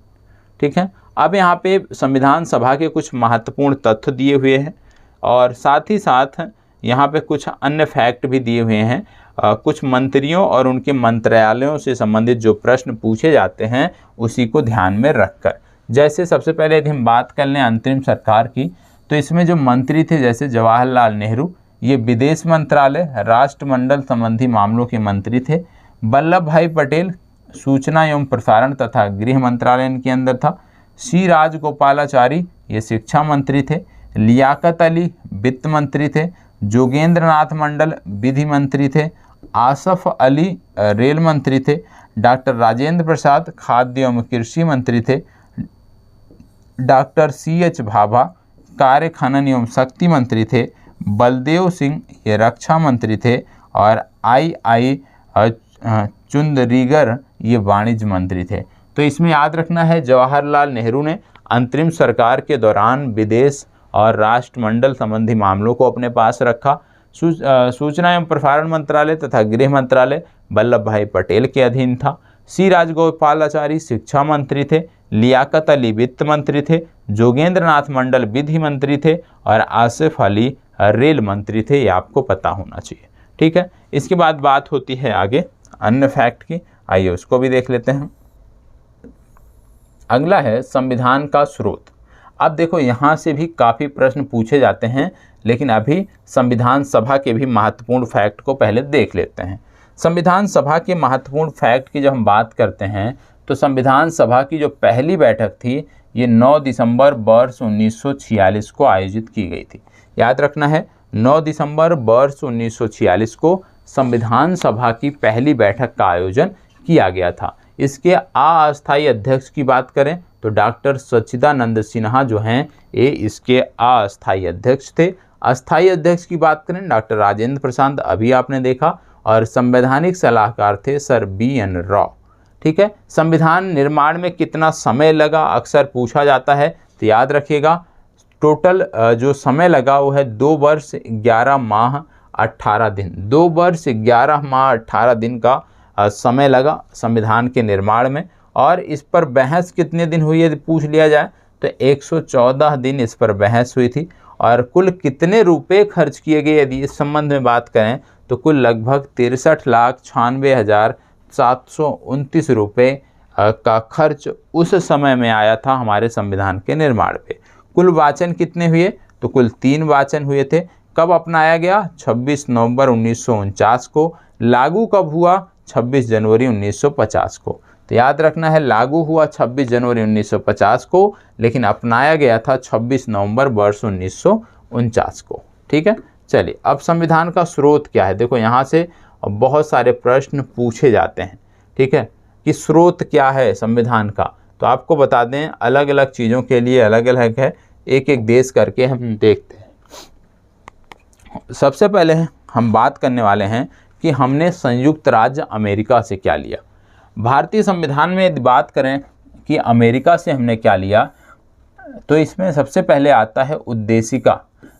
ठीक है, अब यहाँ पे संविधान सभा के कुछ महत्वपूर्ण तथ्य दिए हुए हैं और साथ ही साथ यहाँ पे कुछ अन्य फैक्ट भी दिए हुए हैं। कुछ मंत्रियों और उनके मंत्रालयों से संबंधित जो प्रश्न पूछे जाते हैं उसी को ध्यान में रखकर, जैसे सबसे पहले यदि हम बात कर लें अंतरिम सरकार की, तो इसमें जो मंत्री थे जैसे जवाहरलाल नेहरू, ये विदेश मंत्रालय राष्ट्रमंडल संबंधी मामलों के मंत्री थे। वल्लभ भाई पटेल सूचना एवं प्रसारण तथा गृह मंत्रालय इनके अंदर था। C राजगोपालाचारी ये शिक्षा मंत्री थे। लियाकत अली वित्त मंत्री थे। जोगेंद्र नाथ मंडल विधि मंत्री थे। आसफ अली रेल मंत्री थे। डॉक्टर राजेंद्र प्रसाद खाद्य एवं कृषि मंत्री थे। Doctor C.H. भाभा कार्य खनन एवं शक्ति मंत्री थे। बलदेव सिंह ये रक्षा मंत्री थे और I. चुंदरीगर ये वाणिज्य मंत्री थे। तो इसमें याद रखना है जवाहरलाल नेहरू ने अंतरिम सरकार के दौरान विदेश और राष्ट्रमंडल संबंधी मामलों को अपने पास रखा। सूचना एवं प्रसारण मंत्रालय तथा गृह मंत्रालय वल्लभ भाई पटेल के अधीन था। C राजगोपालाचारी शिक्षा मंत्री थे। लियाकत अली वित्त मंत्री थे। जोगेंद्र नाथ मंडल विधि मंत्री थे और आसिफ अली रेल मंत्री थे। ये आपको पता होना चाहिए। ठीक है, इसके बाद बात होती है आगे अन्य फैक्ट की, आइए उसको भी देख लेते हैं। अगला है संविधान का स्रोत। अब देखो यहाँ से भी काफ़ी प्रश्न पूछे जाते हैं, लेकिन अभी संविधान सभा के भी महत्वपूर्ण फैक्ट को पहले देख लेते हैं। संविधान सभा के महत्वपूर्ण फैक्ट की जब हम बात करते हैं तो संविधान सभा की जो पहली बैठक थी ये 9 दिसंबर वर्ष 1946 को आयोजित की गई थी। याद रखना है 9 दिसंबर वर्ष 1946 को संविधान सभा की पहली बैठक का आयोजन किया गया था। इसके अस्थायी अध्यक्ष की बात करें तो डॉक्टर सच्चिदानंद सिन्हा जो हैं ये इसके अस्थायी अध्यक्ष थे। अस्थायी अध्यक्ष की बात करें डॉक्टर राजेंद्र प्रसाद, अभी आपने देखा, और संवैधानिक सलाहकार थे सर B.N. राव। ठीक है। संविधान निर्माण में कितना समय लगा अक्सर पूछा जाता है, तो याद रखिएगा टोटल जो समय लगा वो है 2 वर्ष 11 माह 18 दिन। 2 वर्ष 11 माह 18 दिन का समय लगा संविधान के निर्माण में। और इस पर बहस कितने दिन हुई यदि पूछ लिया जाए तो 114 दिन इस पर बहस हुई थी। और कुल कितने रुपए खर्च किए गए यदि इस संबंध में बात करें तो कुल लगभग 63,96,729 रुपये का खर्च उस समय में आया था हमारे संविधान के निर्माण पे। कुल वाचन कितने हुए, तो कुल 3 वाचन हुए थे। कब अपनाया गया, 26 नवंबर 1949 को। लागू कब हुआ, 26 जनवरी 1950 को। तो याद रखना है लागू हुआ 26 जनवरी 1950 को, लेकिन अपनाया गया था 26 नवंबर वर्ष 1949 को। ठीक है। चलिए अब संविधान का स्रोत क्या है, देखो यहाँ से बहुत सारे प्रश्न पूछे जाते हैं। ठीक है, कि स्रोत क्या है संविधान का, तो आपको बता दें अलग अलग चीज़ों के लिए अलग अलग है, एक एक देश करके हम देखते हैं। सबसे पहले हम बात करने वाले हैं कि हमने संयुक्त राज्य अमेरिका से क्या लिया। भारतीय संविधान में यदि बात करें कि अमेरिका से हमने क्या लिया, तो इसमें सबसे पहले आता है उद्देशिका।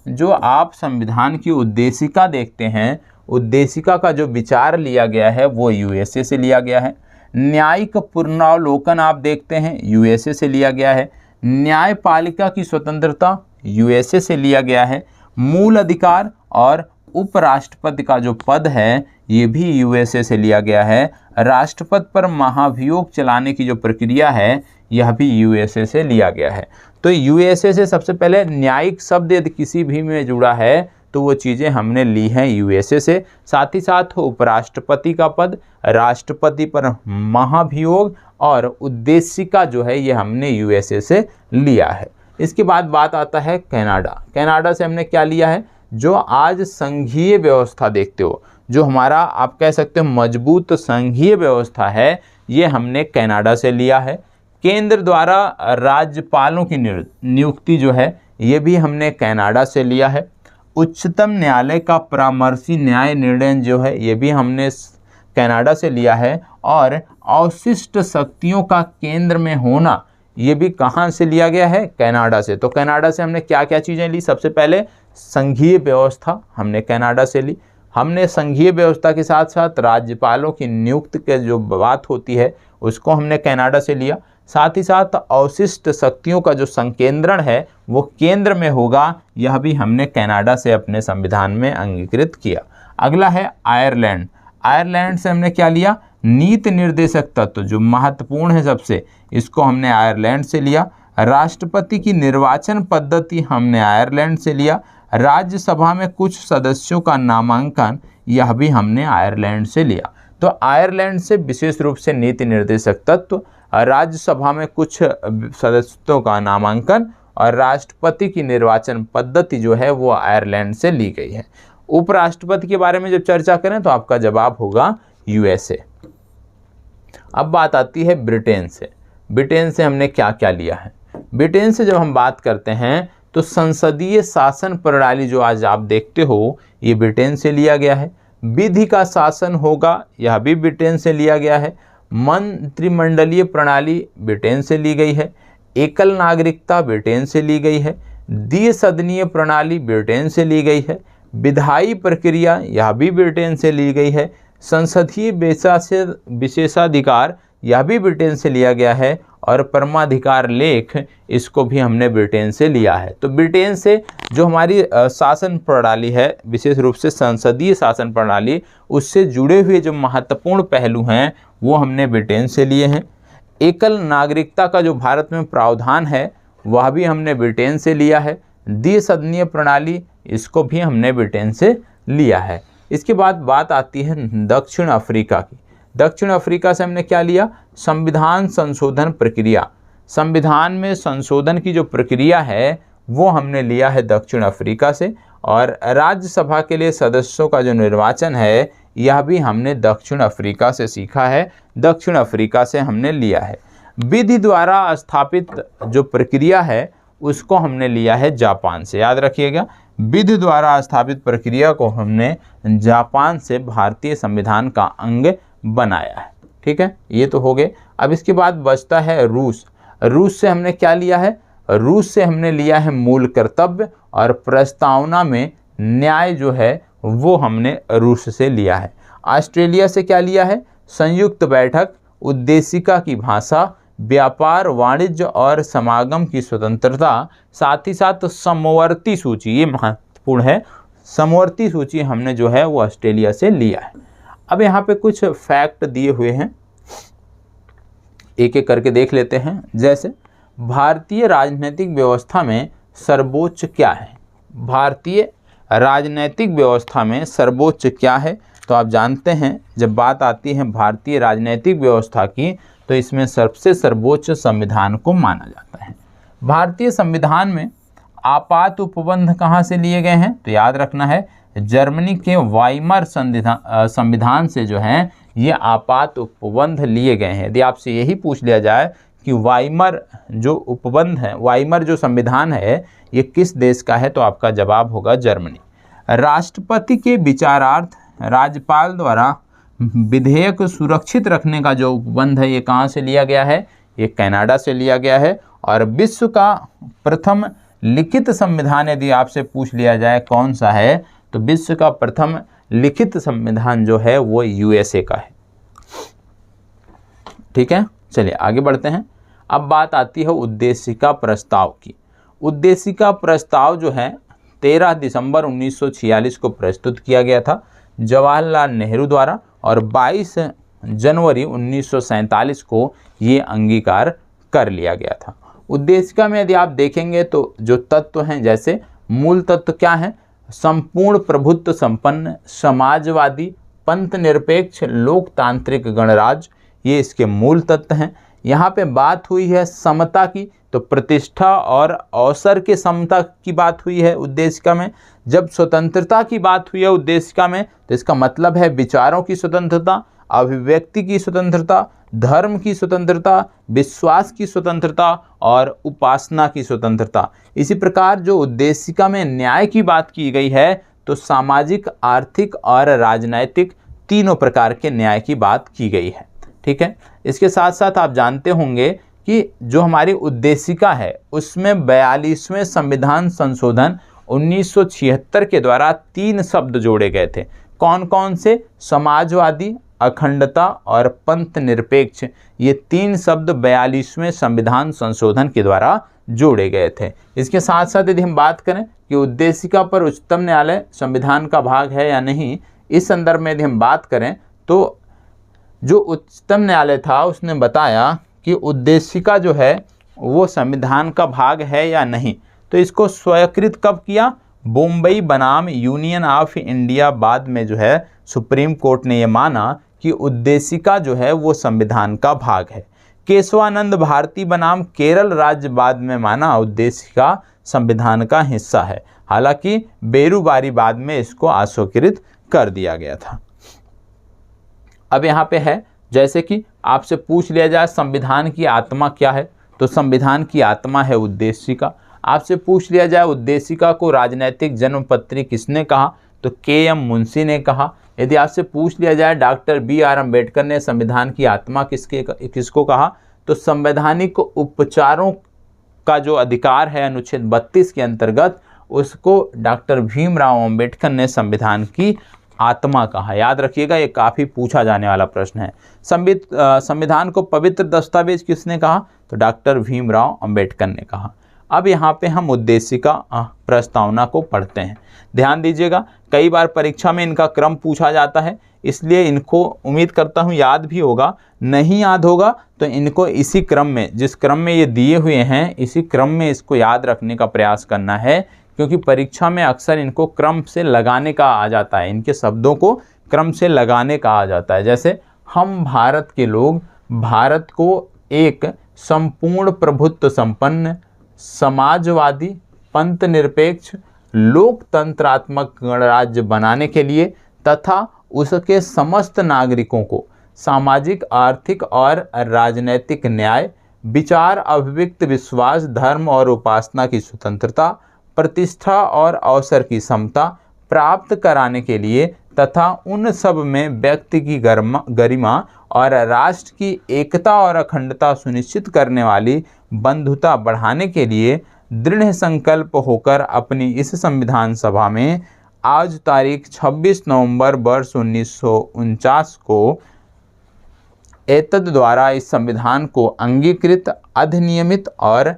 जो आप संविधान की उद्देशिका देखते हैं, उद्देशिका का जो विचार लिया गया है वो यूएसए से लिया गया है। न्यायिक पुनरावलोकन आप देखते हैं यूएसए से लिया गया है। न्यायपालिका की स्वतंत्रता यूएसए से लिया गया है। मूल अधिकार और उपराष्ट्रपति का जो पद है ये भी यूएसए से लिया गया है। राष्ट्रपति पर महाभियोग चलाने की जो प्रक्रिया है यह भी यूएसए से लिया गया है। तो यूएसए से सबसे पहले न्यायिक शब्द यदि किसी भी में जुड़ा है तो वो चीज़ें हमने ली हैं यूएसए से। साथ ही साथ उपराष्ट्रपति का पद, राष्ट्रपति पर महाभियोग और उद्देशिका जो है ये हमने यूएसए से लिया है। इसके बाद बात आता है कनाडा। कनाडा से हमने क्या लिया है, जो आज संघीय व्यवस्था देखते हो, जो हमारा आप कह सकते हो मजबूत संघीय व्यवस्था है, ये हमने कनाडा से लिया है। केंद्र द्वारा राज्यपालों की नियुक्ति जो है ये भी हमने कनाडा से लिया है। उच्चतम न्यायालय का परामर्शी न्याय निर्णय जो है ये भी हमने कनाडा से लिया है। और अवशिष्ट शक्तियों का केंद्र में होना ये भी कहाँ से लिया गया है, कनाडा से। तो कनाडा से हमने क्या क्या चीज़ें ली, सबसे पहले संघीय व्यवस्था हमने कनाडा से ली। हमने संघीय व्यवस्था के साथ साथ राज्यपालों की नियुक्ति के जो बात होती है उसको हमने कनाडा से लिया। साथ ही साथ अवशिष्ट शक्तियों का जो संकेंद्रण है वो केंद्र में होगा, यह भी हमने कनाडा से अपने संविधान में अंगीकृत किया। अगला है आयरलैंड। आयरलैंड से हमने क्या लिया, नीति निर्देशक तत्व जो महत्वपूर्ण है सबसे, इसको हमने आयरलैंड से लिया। राष्ट्रपति की निर्वाचन पद्धति हमने आयरलैंड से लिया। राज्यसभा में कुछ सदस्यों का नामांकन यह भी हमने आयरलैंड से लिया। तो आयरलैंड से विशेष रूप से नीति निर्देशक तत्व, राज्यसभा में कुछ सदस्यों का नामांकन और राष्ट्रपति की निर्वाचन पद्धति जो है वो आयरलैंड से ली गई है। उपराष्ट्रपति के बारे में जब चर्चा करें तो आपका जवाब होगा यूएसए। अब बात आती है ब्रिटेन से। ब्रिटेन से हमने क्या क्या लिया है। ब्रिटेन से जब हम बात करते हैं तो संसदीय शासन प्रणाली जो आज आप देखते हो ये ब्रिटेन से लिया गया है। विधि का शासन होगा, यह भी ब्रिटेन से लिया गया है। मंत्रिमंडलीय प्रणाली ब्रिटेन से ली गई है। एकल नागरिकता ब्रिटेन से ली गई है। द्विसदनीय प्रणाली ब्रिटेन से ली गई है। विधायी प्रक्रिया यह भी ब्रिटेन से ली गई है। संसदीय विशेषाधिकार यह भी ब्रिटेन से लिया गया है। और परमाधिकार लेख इसको भी हमने ब्रिटेन से लिया है। तो ब्रिटेन से जो हमारी शासन प्रणाली है, विशेष रूप से संसदीय शासन प्रणाली, उससे जुड़े हुए जो महत्वपूर्ण पहलू हैं वो हमने ब्रिटेन से लिए हैं। एकल नागरिकता का जो भारत में प्रावधान है वह भी हमने ब्रिटेन से लिया है। द्विसदनीय प्रणाली इसको भी हमने ब्रिटेन से लिया है। इसके बाद बात आती है दक्षिण अफ्रीका की। दक्षिण अफ्रीका से हमने क्या लिया, संविधान संशोधन प्रक्रिया। संविधान में संशोधन की जो प्रक्रिया है वो हमने लिया है दक्षिण अफ्रीका से। और राज्यसभा के लिए सदस्यों का जो निर्वाचन है यह भी हमने दक्षिण अफ्रीका से सीखा है, दक्षिण अफ्रीका से हमने लिया है। विधि द्वारा स्थापित जो प्रक्रिया है उसको हमने लिया है जापान से। याद रखिएगा, विधि द्वारा स्थापित प्रक्रिया को हमने जापान से भारतीय संविधान का अंग बनाया है। ठीक है, ये तो हो गए। अब इसके बाद बचता है रूस। रूस से हमने क्या लिया है? रूस से हमने लिया है मूल कर्तव्य, और प्रस्तावना में न्याय जो है वो हमने रूस से लिया है। ऑस्ट्रेलिया से क्या लिया है? संयुक्त बैठक, उद्देशिका की भाषा, व्यापार वाणिज्य और समागम की स्वतंत्रता, साथ ही साथ समवर्ती सूची, ये महत्वपूर्ण है, समवर्ती सूची हमने जो है वो ऑस्ट्रेलिया से लिया है। अब यहाँ पे कुछ फैक्ट दिए हुए हैं, एक एक करके देख लेते हैं। जैसे भारतीय राजनीतिक व्यवस्था में सर्वोच्च क्या है? भारतीय राजनीतिक व्यवस्था में सर्वोच्च क्या है? तो आप जानते हैं जब बात आती है भारतीय राजनीतिक व्यवस्था की, तो इसमें सबसे सर्वोच्च संविधान को माना जाता है। भारतीय संविधान में आपात उपबंध कहाँ से लिए गए हैं? तो याद रखना है, जर्मनी के वाइमर संविधान से जो है ये आपात उपबंध लिए गए हैं। यदि आपसे यही पूछ लिया जाए कि वाइमर जो उपबंध है, वाइमर जो संविधान है, ये किस देश का है, तो आपका जवाब होगा जर्मनी। राष्ट्रपति के विचारार्थ राज्यपाल द्वारा विधेयक सुरक्षित रखने का जो उपबंध है, ये कहाँ से लिया गया है? ये कनाडा से लिया गया है। और विश्व का प्रथम लिखित संविधान यदि आपसे पूछ लिया जाए कौन सा है, तो विश्व का प्रथम लिखित संविधान जो है वो यूएसए का है। ठीक है, चलिए आगे बढ़ते हैं। अब बात आती है उद्देशिका प्रस्ताव की। उद्देशिका प्रस्ताव जो है 13 दिसंबर 1946 को प्रस्तुत किया गया था जवाहरलाल नेहरू द्वारा, और 22 जनवरी 1947 को ये अंगीकार कर लिया गया था। उद्देशिका में यदि आप देखेंगे तो जो तत्व हैं, जैसे मूल तत्व क्या है? संपूर्ण प्रभुत्व संपन्न, समाजवादी, पंथ निरपेक्ष, लोकतांत्रिक गणराज्य, ये इसके मूल तत्व हैं। यहाँ पे बात हुई है समता की, तो प्रतिष्ठा और अवसर के समता की बात हुई है उद्देशिका में। जब स्वतंत्रता की बात हुई है उद्देशिका में, तो इसका मतलब है विचारों की स्वतंत्रता, अभिव्यक्ति की स्वतंत्रता, धर्म की स्वतंत्रता, विश्वास की स्वतंत्रता और उपासना की स्वतंत्रता। इसी प्रकार जो उद्देशिका में न्याय की बात की गई है, तो सामाजिक, आर्थिक और राजनैतिक तीनों प्रकार के न्याय की बात की गई है। ठीक है, इसके साथ साथ आप जानते होंगे कि जो हमारी उद्देशिका है उसमें 42वें संविधान संशोधन 1976 के द्वारा 3 शब्द जोड़े गए थे। कौन कौन से? समाजवादी, अखंडता और पंथ निरपेक्ष, ये 3 शब्द 42वें संविधान संशोधन के द्वारा जोड़े गए थे। इसके साथ साथ यदि हम बात करें कि उद्देशिका पर उच्चतम न्यायालय संविधान का भाग है या नहीं, इस संदर्भ में यदि हम बात करें तो जो उच्चतम न्यायालय था उसने बताया कि उद्देशिका जो है वो संविधान का भाग है या नहीं। तो इसको स्वीकृत कब किया? बॉम्बई बनाम यूनियन ऑफ इंडिया बाद में जो है सुप्रीम कोर्ट ने ये माना कि उद्देशिका जो है वो संविधान का भाग है। केशवानंद भारती बनाम केरल राज्य बाद में माना उद्देशिका संविधान का हिस्सा है। हालांकि बेरुबारी बाद में इसको अस्वीकृत कर दिया गया था। अब यहाँ पे है, जैसे कि आपसे पूछ लिया जाए संविधान की आत्मा क्या है, तो संविधान की आत्मा है उद्देशिका। आपसे पूछ लिया जाए उद्देशिका को राजनैतिक जन्मपत्री किसने कहा, तो के.एम. मुंशी ने कहा। यदि आपसे पूछ लिया जाए डॉक्टर बी.आर. अम्बेडकर ने संविधान की आत्मा किसको कहा, तो संवैधानिक उपचारों का जो अधिकार है अनुच्छेद 32 के अंतर्गत, उसको डॉक्टर भीमराव अम्बेडकर ने संविधान की आत्मा कहा। याद रखिएगा, ये काफ़ी पूछा जाने वाला प्रश्न है। संविधान को पवित्र दस्तावेज किसने कहा, तो डॉक्टर भीमराव अम्बेडकर ने कहा। अब यहाँ पे हम उद्देशिका प्रस्तावना को पढ़ते हैं। ध्यान दीजिएगा, कई बार परीक्षा में इनका क्रम पूछा जाता है, इसलिए इनको उम्मीद करता हूँ याद भी होगा। नहीं याद होगा तो इनको इसी क्रम में, जिस क्रम में ये दिए हुए हैं, इसी क्रम में इसको याद रखने का प्रयास करना है, क्योंकि परीक्षा में अक्सर इनको क्रम से लगाने का आ जाता है, इनके शब्दों को क्रम से लगाने का आ जाता है। जैसे हम भारत के लोग भारत को एक संपूर्ण प्रभुत्व संपन्न, समाजवादी, पंथ निरपेक्ष, लोकतंत्रात्मक गणराज्य बनाने के लिए तथा उसके समस्त नागरिकों को सामाजिक, आर्थिक और राजनैतिक न्याय, विचार, अभिव्यक्ति, विश्वास, धर्म और उपासना की स्वतंत्रता, प्रतिष्ठा और अवसर की समता प्राप्त कराने के लिए तथा उन सब में व्यक्ति की गरिमा और राष्ट्र की एकता और अखंडता सुनिश्चित करने वाली बंधुता बढ़ाने के लिए दृढ़ संकल्प होकर अपनी इस संविधान सभा में आज तारीख 26 नवंबर वर्ष 1949 को एतद द्वारा इस संविधान को अंगीकृत, अधिनियमित और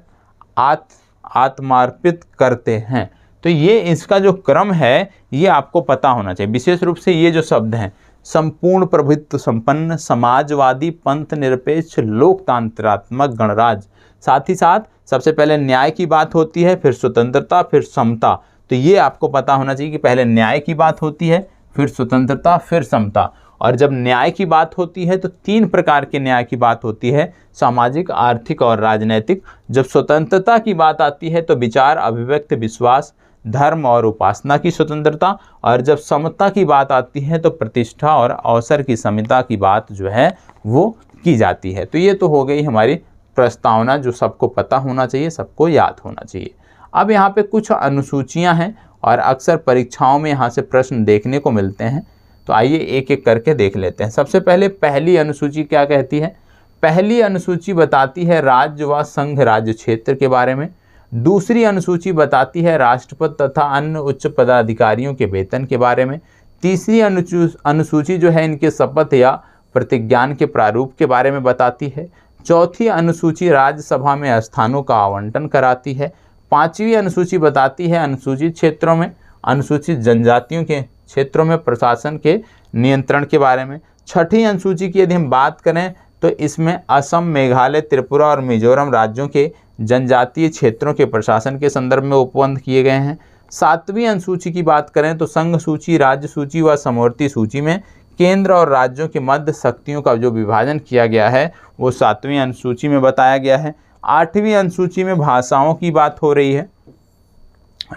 आत्मार्पित करते हैं। तो ये इसका जो क्रम है ये आपको पता होना चाहिए। विशेष रूप से ये जो शब्द हैं, संपूर्ण प्रभुत्व संपन्न, समाजवादी, पंथ निरपेक्ष, लोकतांत्रात्मक गणराज्य, साथ ही साथ सबसे पहले न्याय की बात होती है, फिर स्वतंत्रता, फिर समता। तो ये आपको पता होना चाहिए कि पहले न्याय की बात होती है, फिर स्वतंत्रता, फिर समता। और जब न्याय की बात होती है तो 3 प्रकार के न्याय की बात होती है, सामाजिक, आर्थिक और राजनैतिक। जब स्वतंत्रता की बात आती है तो विचार, अभिव्यक्ति, विश्वास, धर्म और उपासना की स्वतंत्रता। और जब समता की बात आती है तो प्रतिष्ठा और अवसर की समता की बात जो है वो की जाती है। तो ये तो हो गई हमारी प्रस्तावना, जो सबको पता होना चाहिए, सबको याद होना चाहिए। अब यहाँ पे कुछ अनुसूचियाँ हैं और अक्सर परीक्षाओं में यहाँ से प्रश्न देखने को मिलते हैं। तो आइए एक एक करके देख लेते हैं। सबसे पहले पहली अनुसूची क्या कहती है? पहली अनुसूची बताती है राज्य व संघ राज्य क्षेत्र के बारे में। दूसरी अनुसूची बताती है राष्ट्रपति तथा अन्य उच्च पदाधिकारियों के वेतन के बारे में। तीसरी अनुसूची जो है इनके शपथ या प्रतिज्ञान के प्रारूप के बारे में बताती है। चौथी अनुसूची राज्यसभा में स्थानों का आवंटन कराती है। पांचवी अनुसूची बताती है अनुसूचित क्षेत्रों में, अनुसूचित जनजातियों के क्षेत्रों में प्रशासन के नियंत्रण के बारे में। छठी अनुसूची की यदि हम बात करें तो इसमें असम, मेघालय, त्रिपुरा और मिजोरम राज्यों के जनजातीय क्षेत्रों के प्रशासन के संदर्भ में उपबंध किए गए हैं। सातवीं अनुसूची की बात करें तो संघ सूची, राज्य सूची व समवर्ती सूची में केंद्र और राज्यों के मध्य शक्तियों का जो विभाजन किया गया है वो 7वीं अनुसूची में बताया गया है। 8वीं अनुसूची में भाषाओं की बात हो रही है।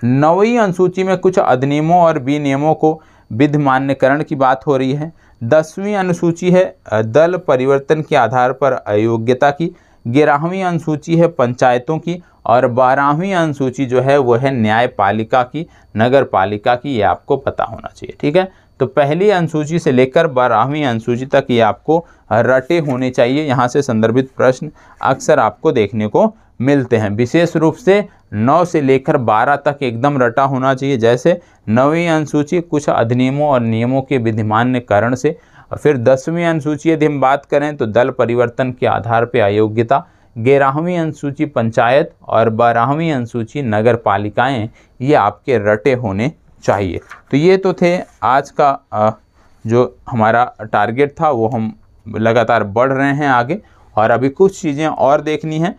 9वीं अनुसूची में कुछ अधिनियमों और विनियमों को विधिमान्यकरण की बात हो रही है। 10वीं अनुसूची है दल परिवर्तन के आधार पर अयोग्यता की। 11वीं अनुसूची है पंचायतों की। और 12वीं अनुसूची जो है वो है न्यायपालिका की, नगर पालिका की। ये आपको पता होना चाहिए, ठीक है। तो पहली अनुसूची से लेकर 12वीं अनुसूची तक ये आपको रटे होने चाहिए। यहाँ से संदर्भित प्रश्न अक्सर आपको देखने को मिलते हैं। विशेष रूप से 9 से लेकर 12 तक एकदम रटा होना चाहिए। जैसे 9वीं अनुसूची कुछ अधिनियमों और नियमों के विधिमान्यकरण से। और फिर 10वीं अनुसूची यदि हम बात करें तो दल परिवर्तन के आधार पर अयोग्यता। 11वीं अनुसूची पंचायत और 12वीं अनुसूची नगर पालिकाएँ, ये आपके रटे होने चाहिए। तो ये तो थे आज का जो हमारा टारगेट था, वो हम लगातार बढ़ रहे हैं आगे। और अभी कुछ चीज़ें और देखनी हैं।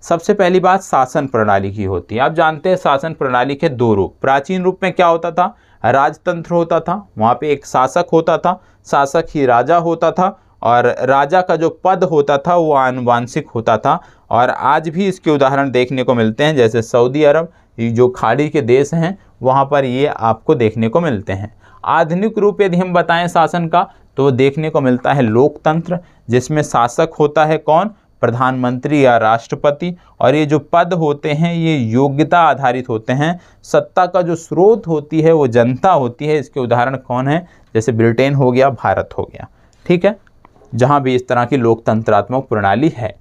सबसे पहली बात शासन प्रणाली की होती है। आप जानते हैं शासन प्रणाली के 2 रूप। प्राचीन रूप में क्या होता था? राजतंत्र होता था, वहाँ पे एक शासक होता था, शासक ही राजा होता था। और राजा का जो पद होता था वो आनुवांशिक होता था। और आज भी इसके उदाहरण देखने को मिलते हैं, जैसे सऊदी अरब, जो खाड़ी के देश हैं वहाँ पर ये आपको देखने को मिलते हैं। आधुनिक रूप यदि हम बताएं शासन का तो देखने को मिलता है लोकतंत्र, जिसमें शासक होता है कौन? प्रधानमंत्री या राष्ट्रपति। और ये जो पद होते हैं ये योग्यता आधारित होते हैं। सत्ता का जो स्रोत होती है वो जनता होती है। इसके उदाहरण कौन है? जैसे ब्रिटेन हो गया, भारत हो गया, ठीक है, जहाँ भी इस तरह की लोकतंत्रात्मक प्रणाली है।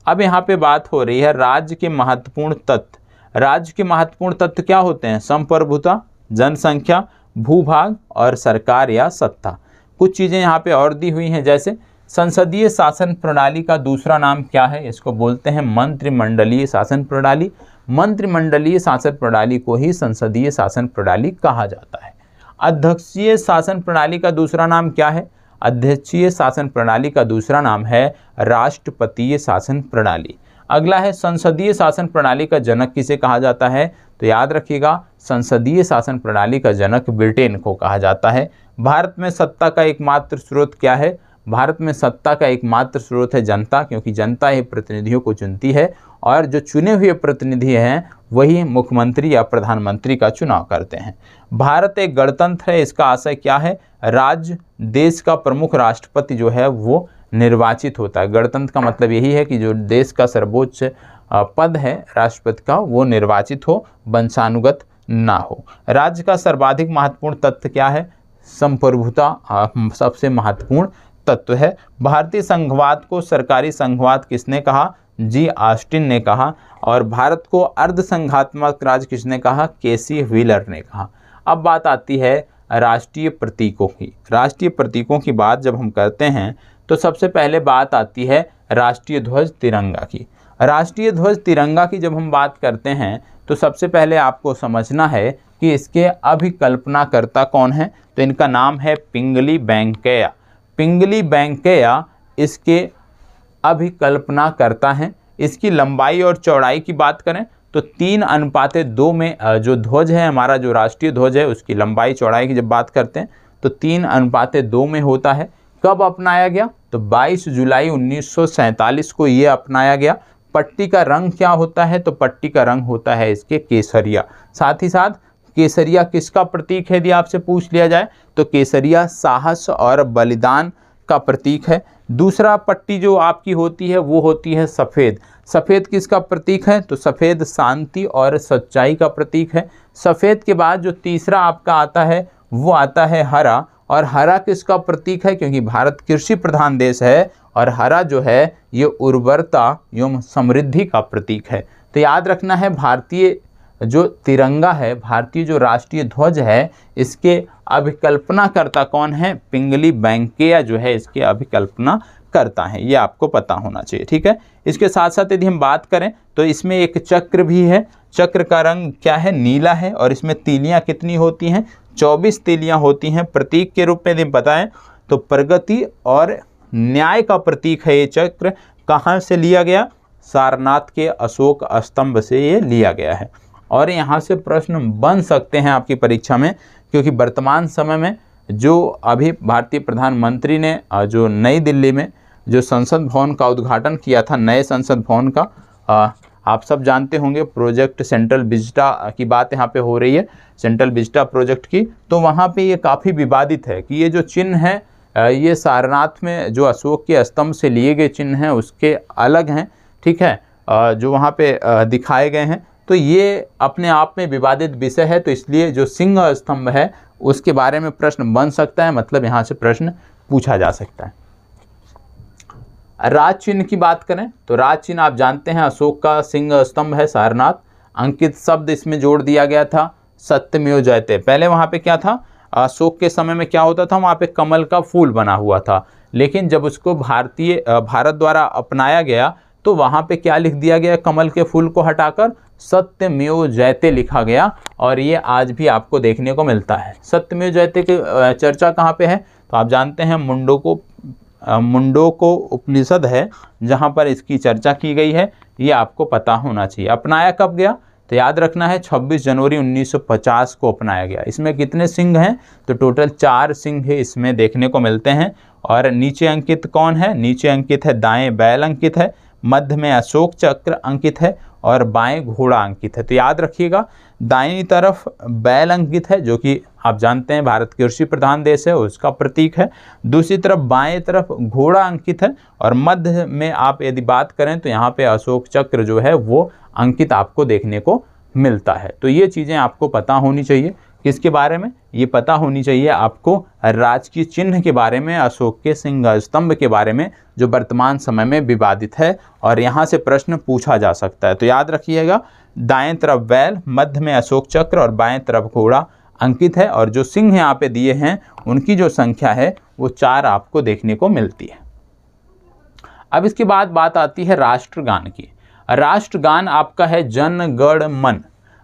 अब यहाँ पे बात हो रही है राज्य के महत्वपूर्ण तत्व। राज्य के महत्वपूर्ण तत्व क्या होते हैं? संप्रभुता, जनसंख्या, भूभाग और सरकार या सत्ता। कुछ चीज़ें यहाँ पे और दी हुई हैं, जैसे संसदीय शासन प्रणाली का दूसरा नाम क्या है? इसको बोलते हैं मंत्रिमंडलीय शासन प्रणाली। मंत्रिमंडलीय शासन प्रणाली को ही संसदीय शासन प्रणाली कहा जाता है। अध्यक्षीय शासन प्रणाली का दूसरा नाम क्या है? अध्यक्षीय शासन प्रणाली का दूसरा नाम है राष्ट्रपतीय शासन प्रणाली। अगला है संसदीय शासन प्रणाली का जनक किसे कहा जाता है? तो याद रखिएगा, संसदीय शासन प्रणाली का जनक ब्रिटेन को कहा जाता है। भारत में सत्ता का एकमात्र स्रोत क्या है? भारत में सत्ता का एकमात्र स्रोत है जनता, क्योंकि जनता ही प्रतिनिधियों को चुनती है और जो चुने हुए प्रतिनिधि हैं वही मुख्यमंत्री या प्रधानमंत्री का चुनाव करते हैं। भारत एक गणतंत्र है। इसका आशय क्या है? राज्य देश का प्रमुख राष्ट्रपति जो है वो निर्वाचित होता है। गणतंत्र का मतलब यही है कि जो देश का सर्वोच्च पद है राष्ट्रपति का वो निर्वाचित हो, वंशानुगत ना हो। राज्य का सर्वाधिक महत्वपूर्ण तत्व क्या है? संप्रभुता सबसे महत्वपूर्ण तत्व है। भारतीय संघवाद को सरकारी संघवाद किसने कहा? जी ऑस्टिन ने कहा। और भारत को अर्ध संघात्मक राज्य किसने कहा? केसी व्हीलर ने कहा। अब बात आती है राष्ट्रीय प्रतीकों की। राष्ट्रीय प्रतीकों की बात जब हम करते हैं तो सबसे पहले बात आती है राष्ट्रीय ध्वज तिरंगा की। राष्ट्रीय ध्वज तिरंगा की जब हम बात करते हैं तो सबसे पहले आपको समझना है कि इसके अभिकल्पनाकर्ता कौन है। तो इनका नाम है पिंगली वेंकैया। पिंगली वेंकैया इसके अभिकल्पनाकर्ता हैं। इसकी लंबाई और चौड़ाई की बात करें तो 3:2 में जो ध्वज है हमारा, जो राष्ट्रीय ध्वज है, उसकी लंबाई चौड़ाई की जब बात करते हैं तो 3:2 में होता है। कब अपनाया गया? तो 22 जुलाई 1947 को ये अपनाया गया। पट्टी का रंग क्या होता है? तो पट्टी का रंग होता है इसके केसरिया। साथ ही साथ केसरिया किसका प्रतीक है यदि आपसे पूछ लिया जाए तो केसरिया साहस और बलिदान का प्रतीक है। दूसरा पट्टी जो आपकी होती है वो होती है सफ़ेद। सफ़ेद किसका प्रतीक है? तो सफ़ेद शांति और सच्चाई का प्रतीक है। सफ़ेद के बाद जो तीसरा आपका आता है वो आता है हरा। और हरा किसका प्रतीक है? क्योंकि भारत कृषि प्रधान देश है और हरा जो है ये उर्वरता एवं समृद्धि का प्रतीक है। तो याद रखना है भारतीय जो तिरंगा है, भारतीय जो राष्ट्रीय ध्वज है, इसके अभिकल्पना करता कौन है? पिंगली वेंकैया जो है इसके अभिकल्पना करता है। ये आपको पता होना चाहिए, ठीक है। इसके साथ साथ यदि हम बात करें तो इसमें एक चक्र भी है। चक्र का रंग क्या है? नीला है। और इसमें तीलियां कितनी होती हैं? 24 तीलियां होती हैं। प्रतीक के रूप में यदि बताएं तो प्रगति और न्याय का प्रतीक है ये चक्र। कहाँ से लिया गया? सारनाथ के अशोक स्तंभ से ये लिया गया है। और यहाँ से प्रश्न बन सकते हैं आपकी परीक्षा में, क्योंकि वर्तमान समय में जो अभी भारतीय प्रधानमंत्री ने जो नई दिल्ली में जो संसद भवन का उद्घाटन किया था, नए संसद भवन का, आप सब जानते होंगे प्रोजेक्ट सेंट्रल विजिटा की बात यहाँ पे हो रही है, सेंट्रल विजिटा प्रोजेक्ट की। तो वहाँ पे ये काफ़ी विवादित है कि ये जो चिन्ह है ये सारनाथ में जो अशोक के स्तंभ से लिए गए चिन्ह हैं उसके अलग हैं, ठीक है, जो वहाँ पे दिखाए गए हैं। तो ये अपने आप में विवादित विषय है। तो इसलिए जो सिंह स्तंभ है उसके बारे में प्रश्न बन सकता है, मतलब यहाँ से प्रश्न पूछा जा सकता है। राज चिन्ह की बात करें तो राज चिन्ह आप जानते हैं अशोक का सिंह स्तंभ है सारनाथ। अंकित शब्द इसमें जोड़ दिया गया था सत्यमेव जयते। पहले वहाँ पे क्या था? अशोक के समय में क्या होता था? वहाँ पे कमल का फूल बना हुआ था। लेकिन जब उसको भारत द्वारा अपनाया गया तो वहाँ पे क्या लिख दिया गया? कमल के फूल को हटाकर सत्यमेव जयते लिखा गया। और ये आज भी आपको देखने को मिलता है। सत्यमेव जयते की चर्चा कहाँ पे है? तो आप जानते हैं मुंडको उपनिषद है जहाँ पर इसकी चर्चा की गई है। ये आपको पता होना चाहिए। अपनाया कब गया? तो याद रखना है 26 जनवरी 1950 को अपनाया गया। इसमें कितने सिंह हैं? तो टोटल 4 सिंह इसमें देखने को मिलते हैं। और नीचे अंकित कौन है? नीचे अंकित है दाएं बैल अंकित है, मध्य में अशोक चक्र अंकित है और बाएं घोड़ा अंकित है। तो याद रखिएगा दाईं तरफ बैल अंकित है जो कि आप जानते हैं भारत कृषि प्रधान देश है उसका प्रतीक है। दूसरी तरफ बाएं तरफ घोड़ा अंकित है और मध्य में आप यदि बात करें तो यहाँ पे अशोक चक्र जो है वो अंकित आपको देखने को मिलता है। तो ये चीज़ें आपको पता होनी चाहिए। किसके बारे में? ये पता होनी चाहिए आपको राजकीय चिन्ह के बारे में, अशोक के सिंह स्तंभ के बारे में जो वर्तमान समय में विवादित है और यहाँ से प्रश्न पूछा जा सकता है। तो याद रखिएगा दाएं तरफ बैल, मध्य में अशोक चक्र और बाएं तरफ घोड़ा अंकित है। और जो सिंह यहाँ पे दिए हैं उनकी जो संख्या है वो 4 आपको देखने को मिलती है। अब इसके बाद बात आती है राष्ट्रगान की। राष्ट्रगान आपका है जन गण मन।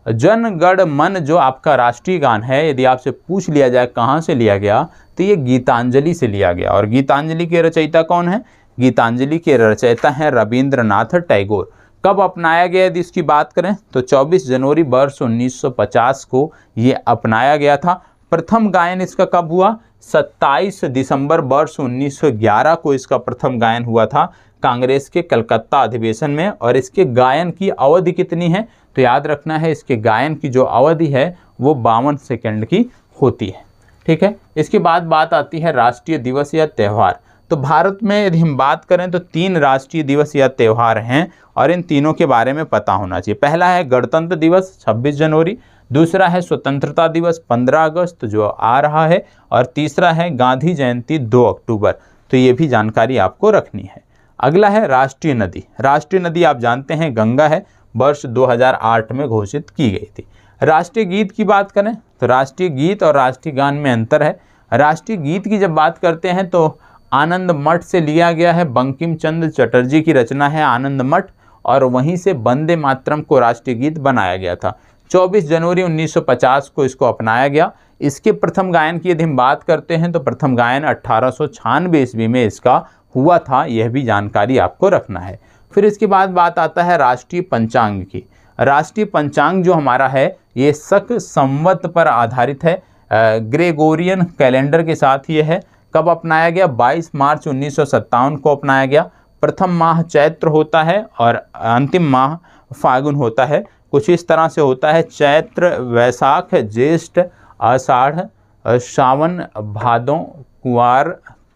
जन गण मन जो आपका राष्ट्रीय गान है, यदि आपसे पूछ लिया जाए कहाँ से लिया गया तो ये गीतांजलि से लिया गया। और गीतांजलि के रचयिता कौन है? गीतांजलि के रचयिता हैं रविंद्रनाथ टैगोर। कब अपनाया गया यदि इसकी बात करें तो 24 जनवरी वर्ष 1950 को ये अपनाया गया था। प्रथम गायन इसका कब हुआ? 27 दिसंबर वर्ष 1911 को इसका प्रथम गायन हुआ था कांग्रेस के कलकत्ता अधिवेशन में। और इसके गायन की अवधि कितनी है? तो याद रखना है इसके गायन की जो अवधि है वो 52 सेकंड की होती है, ठीक है। इसके बाद बात आती है राष्ट्रीय दिवस या त्यौहार। तो भारत में यदि हम बात करें तो 3 राष्ट्रीय दिवस या त्यौहार हैं और इन तीनों के बारे में पता होना चाहिए। पहला है गणतंत्र दिवस 26 जनवरी, दूसरा है स्वतंत्रता दिवस 15 अगस्त जो आ रहा है, और तीसरा है गांधी जयंती 2 अक्टूबर। तो तो ये भी जानकारी आपको रखनी है। अगला है राष्ट्रीय नदी। राष्ट्रीय नदी आप जानते हैं गंगा है, वर्ष 2008 में घोषित की गई थी। राष्ट्रीय गीत की बात करें तो राष्ट्रीय गीत और राष्ट्रीय गान में अंतर है। राष्ट्रीय गीत की जब बात करते हैं तो आनंद मठ से लिया गया है, बंकिम चंद्र चटर्जी की रचना है आनंद मठ, और वहीं से वंदे मातरम को राष्ट्रीय गीत बनाया गया था। 24 जनवरी 1950 को इसको अपनाया गया। इसके प्रथम गायन की यदि हम बात करते हैं तो प्रथम गायन 1896 ईस्वी में इसका हुआ था, यह भी जानकारी आपको रखना है। फिर इसके बाद बात आता है राष्ट्रीय पंचांग की। राष्ट्रीय पंचांग जो हमारा है ये शक संवत पर आधारित है, ग्रेगोरियन कैलेंडर के साथ ये है। कब अपनाया गया? 22 मार्च 1957 को अपनाया गया। प्रथम माह चैत्र होता है और अंतिम माह फाल्गुन होता है। कुछ इस तरह से होता है, चैत्र, वैशाख, ज्येष्ठ, आषाढ़, सावन, भादों, कुंवार,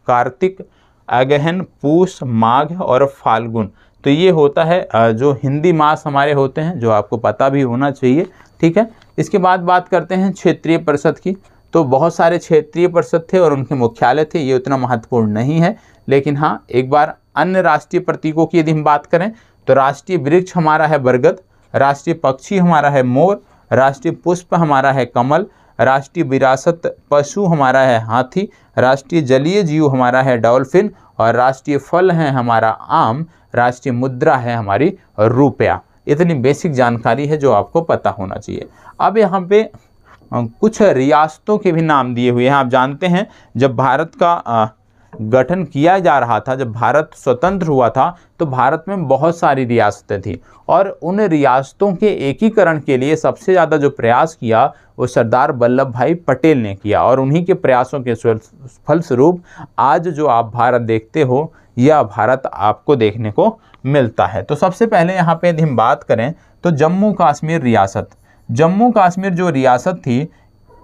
कार्तिक, अगहन, पूस, माघ और फाल्गुन। तो ये होता है जो हिंदी मास हमारे होते हैं, जो आपको पता भी होना चाहिए। ठीक है, इसके बाद बात करते हैं क्षेत्रीय परिषद की। तो बहुत सारे क्षेत्रीय परिषद थे और उनके मुख्यालय थे, ये उतना महत्वपूर्ण नहीं है। लेकिन हाँ, एक बार अन्य राष्ट्रीय प्रतीकों की यदि हम बात करें तो राष्ट्रीय वृक्ष हमारा है बरगद, राष्ट्रीय पक्षी हमारा है मोर, राष्ट्रीय पुष्प हमारा है कमल, राष्ट्रीय विरासत पशु हमारा है हाथी, राष्ट्रीय जलीय जीव हमारा है डॉल्फिन, और राष्ट्रीय फल है हमारा आम, राष्ट्रीय मुद्रा है हमारी रुपया। इतनी बेसिक जानकारी है जो आपको पता होना चाहिए। अब यहाँ पे कुछ रियासतों के भी नाम दिए हुए हैं। आप जानते हैं जब भारत का गठन किया जा रहा था, जब भारत स्वतंत्र हुआ था, तो भारत में बहुत सारी रियासतें थी और उन रियासतों के एकीकरण के लिए सबसे ज़्यादा जो प्रयास किया वो सरदार वल्लभ भाई पटेल ने किया, और उन्हीं के प्रयासों के फलस्वरूप आज जो आप भारत देखते हो यह भारत आपको देखने को मिलता है। तो सबसे पहले यहाँ पे यदि हम बात करें तो जम्मू कश्मीर रियासत, जम्मू कश्मीर जो रियासत थी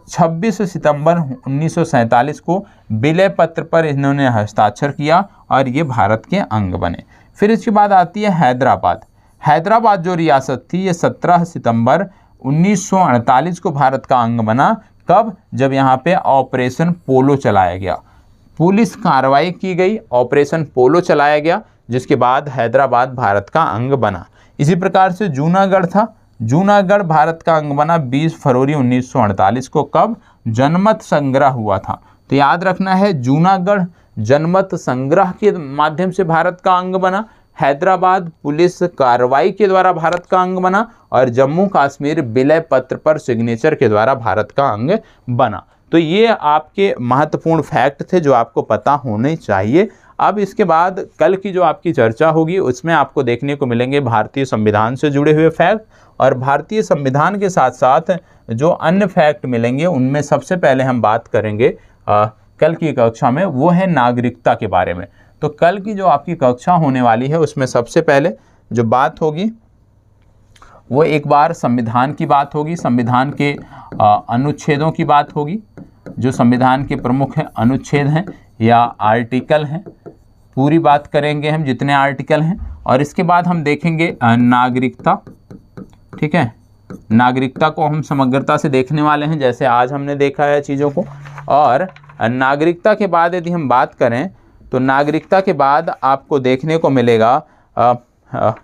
26 सितंबर 1947 को विलय पत्र पर इन्होंने हस्ताक्षर किया और ये भारत के अंग बने। फिर इसके बाद आती है हैदराबाद। हैदराबाद जो रियासत थी ये 17 सितंबर 1948 को भारत का अंग बना। कब? जब यहाँ पे ऑपरेशन पोलो चलाया गया, पुलिस कार्रवाई की गई, ऑपरेशन पोलो चलाया गया, जिसके बाद हैदराबाद भारत का अंग बना। इसी प्रकार से जूनागढ़ था, जूनागढ़ भारत का अंग बना 20 फरवरी 1948 को। कब? जनमत संग्रह हुआ था। तो याद रखना है, जूनागढ़ जनमत संग्रह के माध्यम से भारत का अंग बना, हैदराबाद पुलिस कार्रवाई के द्वारा भारत का अंग बना, और जम्मू कश्मीर विलय पत्र पर सिग्नेचर के द्वारा भारत का अंग बना। तो ये आपके महत्वपूर्ण फैक्ट थे जो आपको पता होने चाहिए। अब इसके बाद कल की जो आपकी चर्चा होगी उसमें आपको देखने को मिलेंगे भारतीय संविधान से जुड़े हुए फैक्ट, और भारतीय संविधान के साथ साथ जो अन्य फैक्ट मिलेंगे उनमें सबसे पहले हम बात करेंगे कल की कक्षा में, वो है नागरिकता के बारे में। तो कल की जो आपकी कक्षा होने वाली है उसमें सबसे पहले जो बात होगी वो एक बार संविधान की बात होगी, संविधान के अनुच्छेदों की बात होगी, जो संविधान के प्रमुख अनुच्छेद हैं या आर्टिकल हैं, पूरी बात करेंगे हम जितने आर्टिकल हैं। और इसके बाद हम देखेंगे नागरिकता। ठीक है, नागरिकता को हम समग्रता से देखने वाले हैं जैसे आज हमने देखा है चीज़ों को। और नागरिकता के बाद यदि हम बात करें तो नागरिकता के बाद आपको देखने को मिलेगा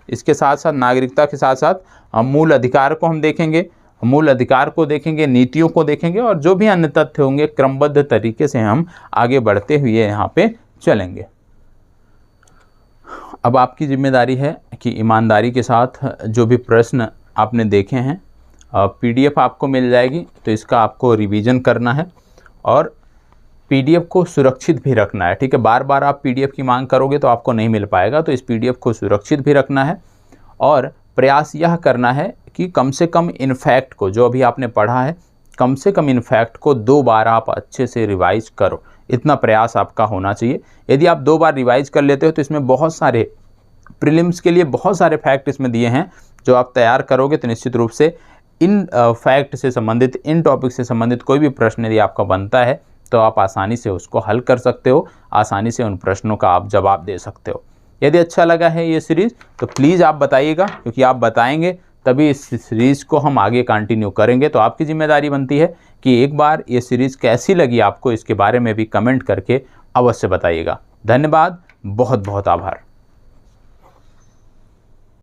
इसके साथ साथ नागरिकता के साथ साथ मूल अधिकार को हम देखेंगे, मूल अधिकार को देखेंगे, नीतियों को देखेंगे, और जो भी अन्य तथ्य होंगे क्रमबद्ध तरीके से हम आगे बढ़ते हुए यहाँ पे चलेंगे। अब आपकी जिम्मेदारी है कि ईमानदारी के साथ जो भी प्रश्न आपने देखे हैं PDF आपको मिल जाएगी, तो इसका आपको रिवीजन करना है और PDF को सुरक्षित भी रखना है। ठीक है, बार बार आप PDF की मांग करोगे तो आपको नहीं मिल पाएगा, तो इस PDF को सुरक्षित भी रखना है और प्रयास यह करना है कि कम से कम इन फैक्ट को, जो अभी आपने पढ़ा है, कम से कम इन फैक्ट को 2 बार आप अच्छे से रिवाइज करो, इतना प्रयास आपका होना चाहिए। यदि आप 2 बार रिवाइज कर लेते हो तो इसमें बहुत सारे प्रीलिम्स के लिए बहुत सारे फैक्ट इसमें दिए हैं, जो आप तैयार करोगे तो निश्चित रूप से इन फैक्ट से संबंधित, इन टॉपिक से संबंधित कोई भी प्रश्न यदि आपका बनता है तो आप आसानी से उसको हल कर सकते हो, आसानी से उन प्रश्नों का आप जवाब दे सकते हो। यदि अच्छा लगा है ये सीरीज़ तो प्लीज़ आप बताइएगा, क्योंकि आप बताएंगे तभी इस सीरीज़ को हम आगे कंटिन्यू करेंगे। तो आपकी जिम्मेदारी बनती है कि एक बार ये सीरीज़ कैसी लगी आपको, इसके बारे में भी कमेंट करके अवश्य बताइएगा। धन्यवाद, बहुत बहुत आभार।